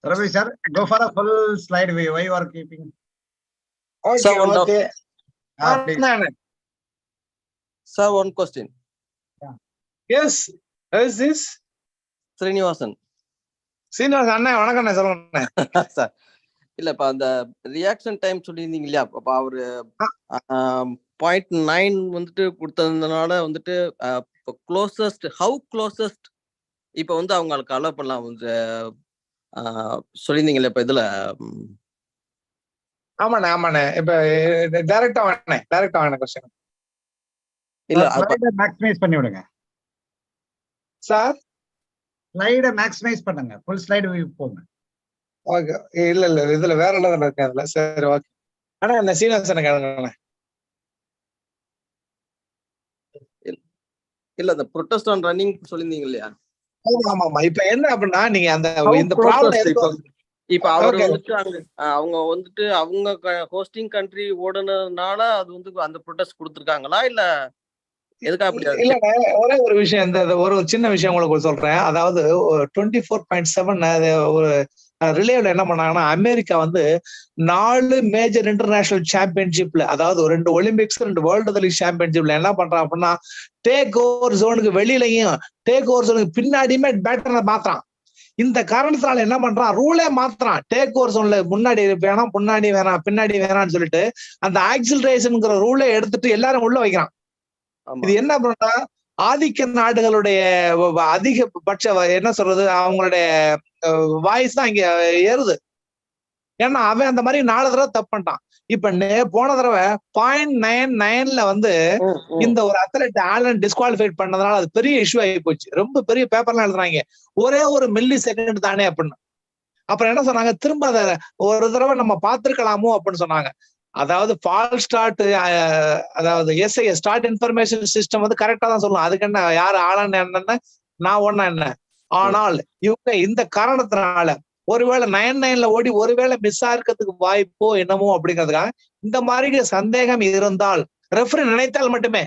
Ravi sir, go for a full slide view. Why you are keeping? Okay. Sir, one question. Yes, who is this? Srinivasan. அண்ணா வணக்கம் சொல்லுங்க sir. இல்ல இப்ப அந்த reaction time சொல்லியிருந்தீங்க இல்லையா, அப்ப அவரு 0.9 வந்துட்டு கொடுத்ததுனால வந்துட்டு ஹவு க்ளோசஸ்ட் இப்ப வந்து அவங்களுக்கு அலோவ் பண்ணலாம் சொல்லியிருந்தீங்களா இப்ப இதுல? ஆமாண்ணே இப்ப டைரக்டா வாங்க கொஸ்டின். இல்ல மேக்ஸிமைஸ் பண்ணி விடுங்க சார். ஸ்லைட மேக்ஸிமைஸ் பண்ணுங்க, ஃபுல் ஸ்லைடு வியூ போங்க. ஓகே, இல்ல இதுல வேற லெவல்ல இருக்கு அதுல. சரி, ஓகே. ஆனா என்ன சீனியர்ஸ் கேளுங்க. இல்ல அந்த ப்ரொடெஸ்ட் ஆன் ரன்னிங் சொல்லிருந்தீங்க இல்லையா? ஆமா. இப்ப என்ன அப்படின்னா நீங்க அந்த இந்த ப்ராப்ளம் இப்ப அவரு வந்துட்டு அவங்க வந்துட்டு அவங்க ஹோஸ்டிங் கண்ட்ரி ஓடுனதுனால அது வந்து அந்த ப்ரொடெஸ்ட் கொடுத்துருக்காங்களா இல்ல எதுக்கா? இல்ல, ஒரே ஒரு விஷயம், இந்த ஒரு சின்ன விஷயம் உங்களுக்கு சொல்றேன். அதாவது 24.7 ஒரு ரிலேவ்ல என்ன பண்ணாங்கன்னா அமெரிக்கா வந்து 4 மேஜர் இன்டர்நேஷனல் சாம்பியன்ஷிப்ல, அதாவது 2 ஒலிம்பிக்ஸ் 2 வேர்ல்டு அத்லெட்டிக் சாம்பியன்ஷிப்ல என்ன பண்றான் அப்படின்னா டேக் ஓவர் ஜோனுக்கு வெளியிலையும் டேக் ஓவர் ஜோனுக்கு பின்னாடியுமே பேட்டர்னை மாத்துறான். இந்த காரணத்தினால என்ன பண்றான், ரூலே மாத்துறான். டேக் ஓவர் ஜோன்ல முன்னாடி வேணாம், முன்னாடி வேணாம், பின்னாடி வேணாம்னு சொல்லிட்டு அந்த ஆக்சிலரேஷன்ங்கிற ரூலை எடுத்துட்டு எல்லாரும் உள்ள வைக்கிறான். இது என்ன பண்ணா, ஆதிக்க நாடுகளுடைய அதிகபட்ச என்ன சொல்றது, அவங்களுடைய வாய்ஸ் தான் இங்க ஏறுது. ஏன்னா அவன் அந்த மாதிரி 4 தடவை தப்பு பண்ணிட்டான். இப்ப போன தடவை 0.99ல வந்து இந்த ஒரு அத்லெட் ஆலன் டிஸ்குவாலிஃபைட் பண்ணதுனால அது பெரிய இஷ்யூ ஆகி போச்சு. ரொம்ப பெரிய பேப்பர்லாம் எழுதுறாங்க, ஒரே ஒரு மில்லி செகண்ட் தானே அப்படின்னு. அப்புறம் என்ன சொன்னாங்க, திரும்ப அதை ஒரு தடவை நம்ம பார்த்திருக்கலாமோ அப்படின்னு சொன்னாங்க. அதாவது ஃபால் ஸ்டார்ட், அதாவது எஸ்ஐ ஸ்டார்ட் இன்ஃபர்மேஷன் சிஸ்டம் வந்து கரெக்டா தான் சொல்லும். அதுக்கு என்ன, யாரு ஆளன்னு என்னன்னு நான் ஒண்ணா என்ன. ஆனால் இவங்க இந்த காரணத்தினால ஒருவேளை 99ல ஓடி ஒருவேளை மிஸ் ஆகிறதுக்கு வாய்ப்போ என்னமோ அப்படிங்கிறதுக்காக இந்த மாதிரி சந்தேகம் இருந்தால் ரெஃபரி நினைத்தால் மட்டுமே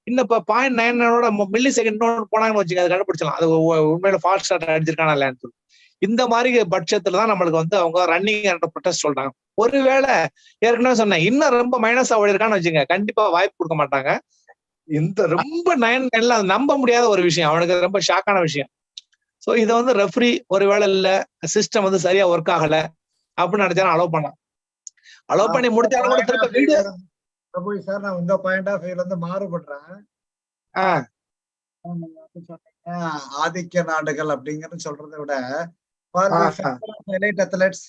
இன்னும் இப்ப 0.99 மில்லி செகண்ட் போனாங்கன்னு வச்சுக்க, அதை கண்டுபிடிச்சலாம் அது உண்மையில ஃபால் ஸ்டார்ட் அடிச்சிருக்கானா இல்லையான்னு சொல்லி. இந்த மாதிரி பட்சத்துல தான் நம்மளுக்கு வந்து அவங்க ரன்னிங் ப்ரொடெஸ்ட் சொல்றாங்க. ஒருவேளை ஏற்கனவே சொன்னேன், இன்னும் ரொம்ப மைனஸா ஓடி இருக்கான்னு வச்சுங்க, கண்டிப்பா வாய்ப்பு கொடுக்க மாட்டாங்க. இந்த ரொம்ப 99ல அது நம்ப முடியாத ஒரு விஷயம், அவனுக்கு ரொம்ப ஷாக்கான விஷயம். சோ இதை வந்து ரெஃபரி ஒருவேளை இல்ல சிஸ்டம் வந்து சரியா ஒர்க் ஆகல அப்படின்னு நினைச்சாலும் அலோவ் பண்ணலாம். அலோவ் பண்ணி முடிச்சாலும் கூட திரும்ப வீடியோ. பிரபு சார், நான் உங்க பாயிண்ட் ஆஃப் வியூல இருந்து மாறுபடுறேன். ஆதிக்க நாடுகள் அப்படிங்கறது சொல்றதை விட எலைட் அத்லெட்ஸ்.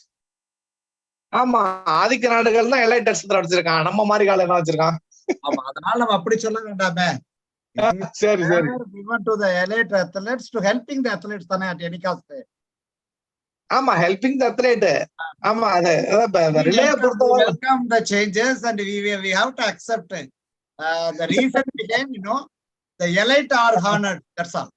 ஆமா, ஆதிக்க நாடுகள் தான் எலைட் அத்லெட்ஸ் வச்சிருக்கான், நம்ம மாதிரி கால என்ன வச்சிருக்கான். ஆமா, அதனால நம்ம அப்படி சொல்ல வேண்டாமே. சரி சரி, given to the elite athletes to helping the athletes தானே at any cost. ஆமா, ஹெல்பிங் தி அத்லெட். ஆமா, அது ரிலே பொறுத்தவரை welcome the changes and we have to accept the reason behind, the elite are honored, that's all.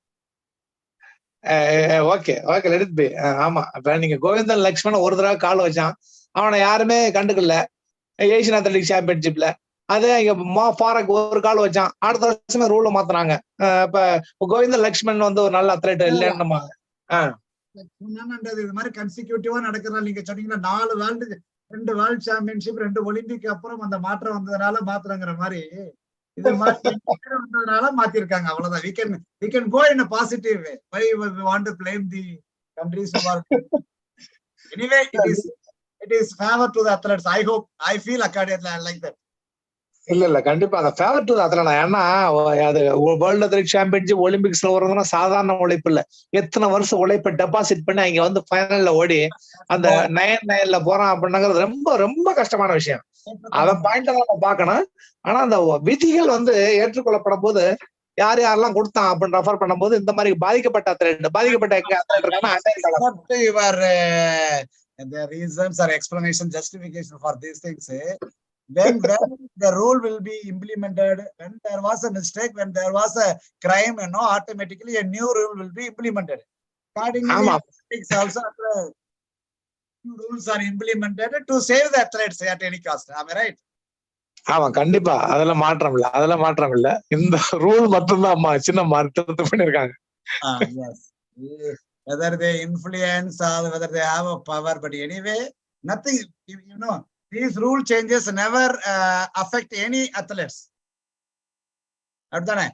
Okay okay, let it be. ஆமா, இப்ப நீங்க கோவிந்தன் லக்ஷ்மணன் ஒரு தடவை கால் வச்சான், அவனை யாருமே கண்டுக்கல ஏசியன் அத்லெட்டிக் சாம்பியன்ஷிப்ல. அதே இங்க ஃபாரக் ஒரு கால் வச்சான், அடுத்த வருஷமே ரூல மாத்தினாங்க. இப்ப கோவிந்தன் லக்ஷ்மணன் வந்து ஒரு நல்ல அத்லெட் இல்லைன்னு இது மாதிரி கன்சிக்யூட்டிவா நடக்கிறதா நீங்க சொன்னீங்கன்னா 4 வேர்ல்டு சாம்பியன்ஷிப் 2 ஒலிம்பிக் அப்புறம் அந்த மாற்றம் வந்ததுனால மாத்திரங்கிற மாதிரி இது மாதிரி வந்ததுனால மாத்திருக்காங்க, அவ்வளவுதான். we can go in a positive way. Why we want to blame the countries who are anyway, it is favor to the athletes. I feel accordingly like that. இல்ல கண்டிப்பா அந்த ஃபேவர் டு அத்லெட். ஏன்னா அது world athletic championship ஒலிம்பிக்ஸ்ல வருதுன்னா சாதாரண உழைப்பு இல்ல, எத்தனை வருஷம் உழைப்பை டெபாசிட் பண்ணி அங்க வந்து ஃபைனல்ல ஓடி அந்த 9-9ல போறான் அப்படின்னாங்கிறது ரொம்ப ரொம்ப கஷ்டமான விஷயம். அவன் பாயிண்ட நம்ம பார்க்கணும். ஆனா அந்த விதிகள் வந்து ஏற்றுக்கொள்ளப்படும் போது யார் யாரெல்லாம் கொடுத்தான் அப்படின்னு ரெஃபர் பண்ணும்போது இந்த மாதிரி பாதிக்கப்பட்ட அத்லெட் எங்க அத்லெட் இருக்காங்கன்னா the reasons or explanation, justification for these things, when the rule will be implemented, when there was a mistake, when there was a crime, automatically a new rule will be implemented. Accordingly, also new rules are implemented to save the athletes at any cost. Am I right? ஆமா, கண்டிப்பா அதெல்லாம் மாற்றம் இல்ல. இந்த rule மட்டும்தான் சின்ன மாற்றத்தை பண்ணிருக்காங்க. Yes. Whether they influence or whether they have a power, but anyway, nothing, these rule changes never affect any athletes. அப்படிதானே?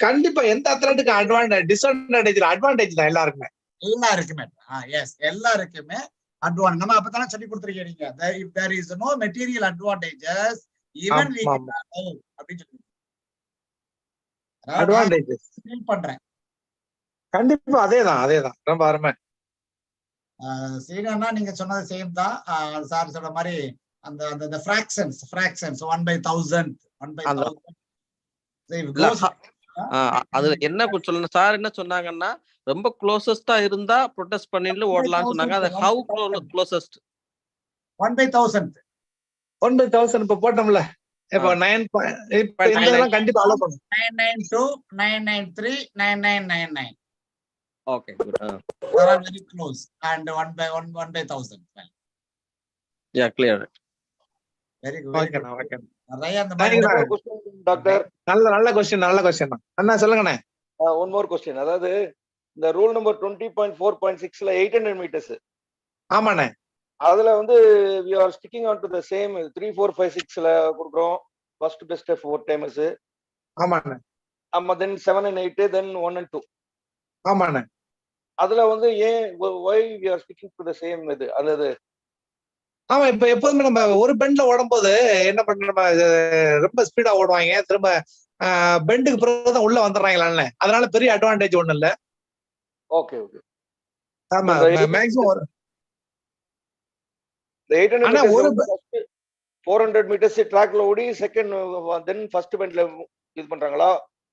கண்டிப்பா எந்த அத்லெட்டுக்கு அட்வான்டேஜ் தான் எல்லாருக்குமே. எஸ், எல்லாருக்குமே அட்வான்டேஜ். நம்ம அப்பதானே சொல்லி கொடுத்துருக்கீங்க, if there is no material advantages, even we can அப்படின்னு சொல்லி அட்வான்டேஜஸ் ஃபீல் பண்றேன். கண்டிப்பா அதேதான் ரொம்ப அருமை. சீனா நீங்க சொன்னது சேம் தான். சார் சொல்ற மாதிரி அந்த ஃபிராக்ஷன்ஸ் 1/1000 அது என்ன சொல்லணும் சார், என்ன சொன்னாங்கன்னா ரொம்ப க்ளோசஸ்டா இருந்தா ப்ரொடெஸ்ட் பண்ணிட்டு ஓடலாம்னு சொன்னாங்க. அது ஹவ் க்ளோசஸ்ட் 1/1000 இப்ப போட்டோம்ல, இப்ப 9 கண்டிப்பா அலோ பண்ணும். 992 993 9999. Okay, good. They are very close and 1/1000. Yeah, clear. Very good. Okay. நிறைய அந்த மாதிரி டாக்டர், நல்ல क्वेश्चन தான் அண்ணா, சொல்லுங்கண்ணே. One more question. அதாவது இந்த ரூல் நம்பர் 20.4.6ல 800 மீட்டர்ஸ். ஆமாண்ணே, அதுல வந்து we are sticking on to the same 3 4 5 6ல கொடுக்கிறோம். First best 4 timers. ஆமாண்ணே. then 7 and 8, then 1 and 2. ஆமாண்ணே. அதுல வந்து ஏன் why we are sticking to the same இது அது ஆமா, இப்ப எப்போதுமே நம்ம ஒரு பெண்ட்ல ஓடும்போது என்ன பண்ண நம்ம ரொம்ப ஸ்பீடா ஓடுவாங்க, திரும்ப பெண்டுக்கு பிறகுதான் உள்ள வந்துடுறாங்களான்னு, அதனால பெரிய அட்வான்டேஜ் ஒண்ணும் இல்ல. Okay okay. ஆமா, மேக்ஸிமம் ஒரு 800 ஆனா meters ஒரு ஃபர்ஸ்ட் 400 meters ட்ராக்ல ஓடி செகண்ட் தென் ஃபர்ஸ்ட் பெண்ட்ல இது பண்றாங்களா?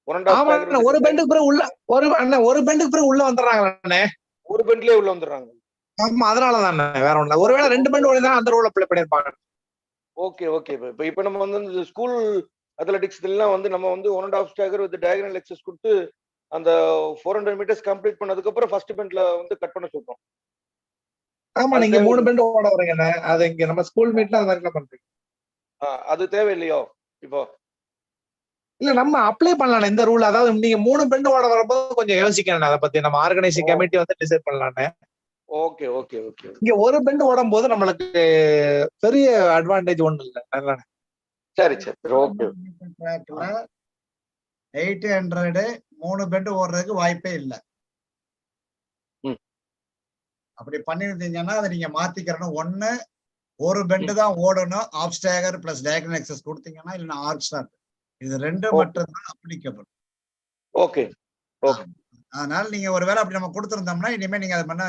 ஒன் அண்ட் ஆஃப் ஆமா, ஒரு பெண்டுக்கு பிறகு உள்ள ஒரு பெண்டுக்கு பிறகு உள்ள வந்துடுறாங்களாண்ணே. ஒரு பெண்ட்லயே உள்ள வந்துடுறாங்க. ஆமா, அதனாலதானே, வேற ஒண்ணு. ஒருவேளை 2 பெண்டு ஓடினா அந்த ரூல் அப்ளை பண்ணிருப்பாங்க. Okay okay. இப்ப நம்ம வந்து ஸ்கூல் அத்லெட்டிக்ஸ் எல்லாம் வந்து நம்ம வந்து 1.5 ஸ்டாகர் வித் டயகனல் எக்ஸஸ் கொடுத்து அந்த 400 meters கம்ப்ளீட் பண்ணதுக்கு அப்புறம் ஃபர்ஸ்ட் பெண்ட்ல வந்து கட் பண்ண சொல்றோம். ஆமா, நீங்க 3 பெண்டு ஓட வரீங்கண்ணே. அது இங்க நம்ம ஸ்கூல் மீட்ல அது மாதிரி பண்றீங்க. அது தேவையில்லையோ இப்போ? இல்ல, நம்ம அப்ளை பண்ணலாம் இந்த ரூல். அதாவது நீங்க 3 பெண்டு ஓட வரும்போது கொஞ்சம் யோசிக்கணும், அதை பத்தி நம்ம ஆர்கனைசிங் கமிட்டி வந்து டிசைட் பண்ணலான்னு. Okay okay okay. இங்க ஒரு பெண்டு ஓடும் போது நம்மளுக்கு பெரிய அட்வான்டேஜ் ஒண்ணு இல்ல. சரி சரி ஓகே. 800 3 பெண்டு ஓடுறதுக்கு வாய்ப்பே இல்லை. அப்படி பண்ணிருந்தீங்கன்னா அதை நீங்க மாத்திக்கிறணும். ஒண்ணு ஒரு பெண்டு தான் ஓடணும், ஆஃப் ஸ்டாகர் பிளஸ் டயகனல் எக்ஸஸ் கொடுத்தீங்கன்னா, இல்லைன்னா ஆர்க் ஸ்டார். இது ரெண்டு மட்டும் தான் அப்ளிகபிள். Okay okay. அதனால நீங்க ஒருவேளை அப்படி நம்ம கொடுத்திருந்தோம்னா இனிமே நீங்க அதை பண்ண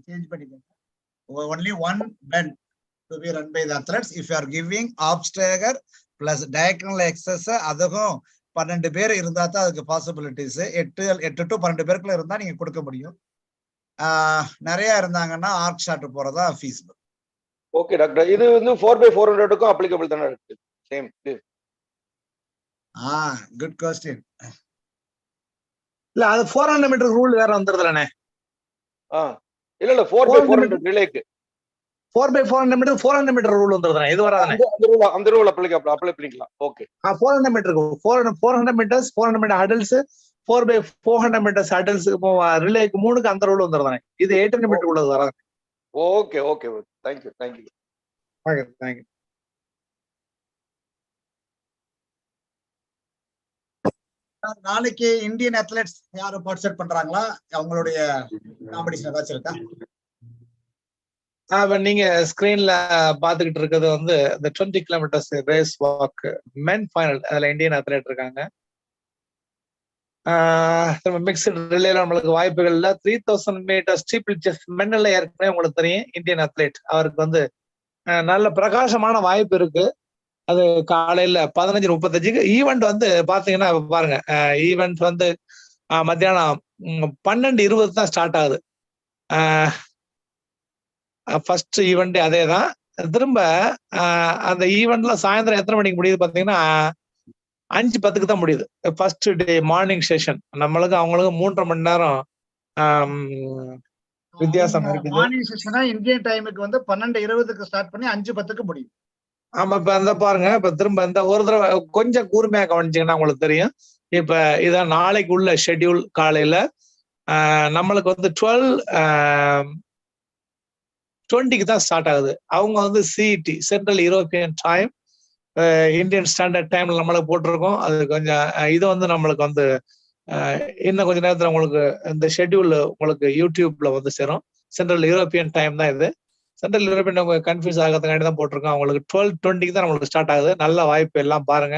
சேஞ்ச் பண்ணிக்கோங்க. only one bend to be run by the athletes. If you are giving off stagger plus diagonal excess, அதுக்கும் 12 பேர் இருந்தா தான் அதுக்கு பாசிபிலிட்டிஸ். 8 to 12 பேருக்குள்ள இருந்தா நீங்க கொடுக்க முடியும். நிறைய இருந்தாங்கன்னா ஆர்க் ஷாட் போறதா ஃபீஸிபிள். ஓகே டாக்டர், இது வந்து 4x400க்கும் அப்ளிகபிள் தானே இருக்கு? சேம். Good question. இல்ல, அது 400 மீட்டர் ரூல் வேற வந்துருதுலனே. இல்ல 4x400 ரிலேக்கு 4x400 மீட்டர் 400 மீட்டர் ரூல் வந்துருதுனே. இது வராதனே. அந்த ரூல் அப்ளை பண்ணிக்கலாம். ஓகே. 400 மீட்டருக்கு 400 metres 400 metre hurdles 4x400 metres hurdles ரிலேக்கு 3க்கு அந்த ரூல் வந்துருதானே. இது 800 மீட்டர் உள்ளது வராது. Okay okay. Thank you. Okay, thank you. நாளைக்கு இந்தியன் அத்லெட்ஸ் யாரும் பார்ட்டிசிபேட் பண்றாங்களா? அவங்களுடைய காம்படிஷன் ஏதாச்சும் இருக்கா? நீங்க ஸ்கிரீன்ல பாத்துக்கிட்டு இருக்கிறது வந்து இந்த 20 கிலோமீட்டர்ஸ் ரேஸ் வாக் மென் ஃபைனல். அதுல இந்தியன் அத்லெட் இருக்காங்க. மிக்சட் ரிலேல நம்மளுக்கு வாய்ப்புகள் இல்ல. 3000 மீட்டர் ஸ்டீப்பிள் செஸ் மென்ல ஏற்கனவே உங்களுக்கு தெரியும் இந்தியன் அத்லெட். அவருக்கு வந்து நல்ல பிரகாசமான வாய்ப்பு இருக்கு. அது காலையில 15:35 ஈவெண்ட் வந்து பாத்தீங்கன்னா பாருங்க, ஈவெண்ட் வந்து மத்தியானம் 12:20 தான் ஸ்டார்ட் ஆகுது. ஃபர்ஸ்ட் ஈவெண்ட் அதே தான். திரும்ப அந்த ஈவெண்ட்ல சாயந்தரம் எத்தனை மணிக்கு முடியுது பாத்தீங்கன்னா 5:10க்கு தான் முடியுது. First day morning session. நம்மளுக்கு அவங்களுக்கு 3.5 மணி நேரம் வித்தியாசம் இருக்குது. மார்னிங் செஷனா இந்தியன் டைமுக்கு வந்து 12:20க்கு ஸ்டார்ட் பண்ணி 5:10க்கு முடியும். ஆமா, இப்ப அந்த பாருங்க, இப்ப திரும்ப இந்த ஒரு தடவை கொஞ்சம் கூர்மையா கவனிச்சீங்கன்னா உங்களுக்கு தெரியும். இப்ப இதான் நாளைக்கு உள்ள ஷெட்யூல். காலையில நம்மளுக்கு வந்து 12:20க்கு தான் ஸ்டார்ட் ஆகுது. அவங்க வந்து CET central European time, Indian standard டைம்ல நம்மளுக்கு போட்டிருக்கோம். அது கொஞ்சம் இது வந்து நம்மளுக்கு வந்து இன்னும் கொஞ்ச நேரத்துல உங்களுக்கு இந்த ஷெட்யூல் உங்களுக்கு யூடியூப்ல வந்து சேரும். சென்ட்ரல் யூரோப்பியன் டைம் தான் இது. சென்ட்ரல் யூரோப்பியன் கன்ஃபியூஸ் ஆகிறதுக்காண்டி தான் போட்டிருக்கோம். அவங்களுக்கு 12:20க்கு தான் நம்மளுக்கு ஸ்டார்ட் ஆகுது. நல்ல வாய்ப்பு எல்லாம் பாருங்க.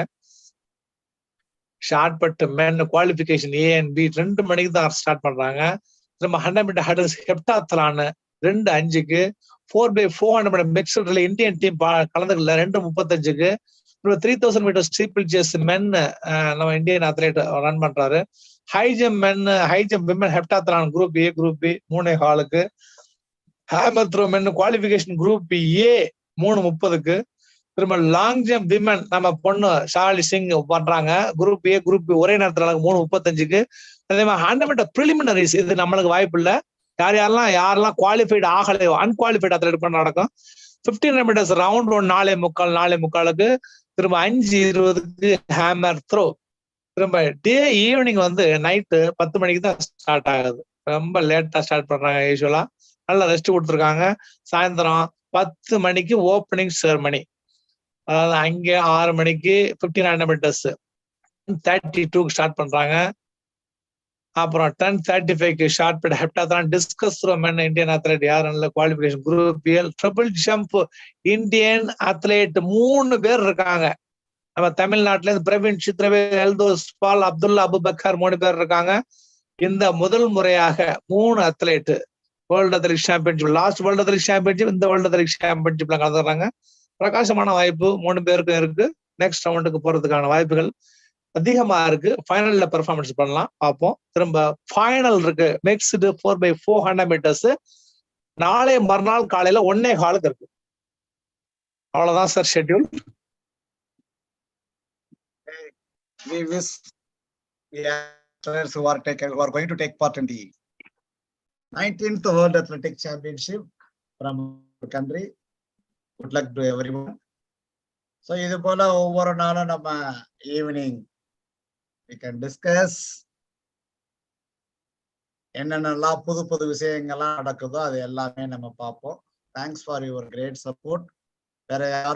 Short but men qualification A and B 2 மணிக்கு தான் ஸ்டார்ட் பண்றாங்க. நம்ம 100 மீட்டர் ஹடல்ஸ் ஹெப்டாத்லான் 2:05க்கு 4x400 metre mixed relay Indian team கலந்துக்கல 2:35க்கு. 3000 மீட்டர் ஸ்டீப்பிள் செஸ் மென் நம்ம இந்தியன் அத்லெட் ரன் பண்றாரு. High jump men high jump women heptathlon group A group B 3:15க்கு. Hammer throw men qualification group A 3:30க்கு. திரும்ப long jump women நம்ம பொண்ணு ஷாலி சிங் பண்றாங்க குரூப் A குரூப் B ஒரே நேரத்துல 3:35க்கு. அதே மாதிரி 100 மீட்டர் பிரிலிமினரிஸ் இது நம்மளுக்கு வாய்ப்பு இல்லை. யாரெல்லாம் குவாலிஃபைடு ஆகலையோ அன்குவாலிஃபைடு அத்லெட் பண்ண நடக்கும். 1500 மீட்டர்ஸ் ரவுண்ட் 1 4:45க்கு. திரும்ப 5:20க்கு ஹேமர் த்ரோ. திரும்ப டே ஈவினிங் வந்து நைட்டு 10 மணிக்கு தான் ஸ்டார்ட் ஆகுது. ரொம்ப லேட்டா ஸ்டார்ட் பண்றாங்க. யூஸ்வலா நல்லா ரெஸ்ட் கொடுத்துருக்காங்க. சாயந்தரம் 10 மணிக்கு ஓப்பனிங் செரமனி. அதாவது அங்கே 6 மணிக்கு 1500 மீட்டர்ஸ் 32க்கு ஸ்டார்ட் பண்றாங்க. அப்புறம் 10:35 ஷார்ட் பிட் ஹெப்டாத்லான் டிஸ்கஸ் த்ரோ மென் இந்தியன் அத்லெட் யார் நல்ல qualification group L triple jump Indian athlete 3 பேர் இருக்காங்க. நம்ம தமிழ்நாட்டுல இருந்து பிரவீன் சித்ரவேல் எல்தோஸ் பால் அப்துல்லா அபுபக்கர் 3 பேர் இருக்காங்க. இந்த முதல் முறையாக 3 athlete world athlete championship last world athlete championship இந்த வேர்ல்டு அத்லெட் சாம்பியன்ஷிப்ல கலந்துறாங்க. பிரகாசமான வாய்ப்பு 3 பேருக்கும் இருக்கு. நெக்ஸ்ட் ரவுண்டுக்கு போறதுக்கான வாய்ப்புகள் அதிகமா இருக்கு. ஃபைனல்ல பெர்ஃபார்மன்ஸ் பண்ணலாம் பார்ப்போம். திரும்ப ஃபைனல் இருக்கு மிக்ஸ்டு 4x400 மீட்டர்ஸ் நாளை மறுநாள் காலையில 1:15 இருக்கு. அவ்வளவுதான் sir schedule. We wish the athletes who are going to take part in the 19th World Athletic Championship from our country. Good luck to everyone. So இது போல ஒவ்வொரு நாளும் நம்ம ஈவினிங் we can discuss என்னென்னலாம் புது புது விஷயங்கள்லாம் நடக்குதோ அது எல்லாமே நம்ம பார்ப்போம். Thanks for your great support. வேற யாரும்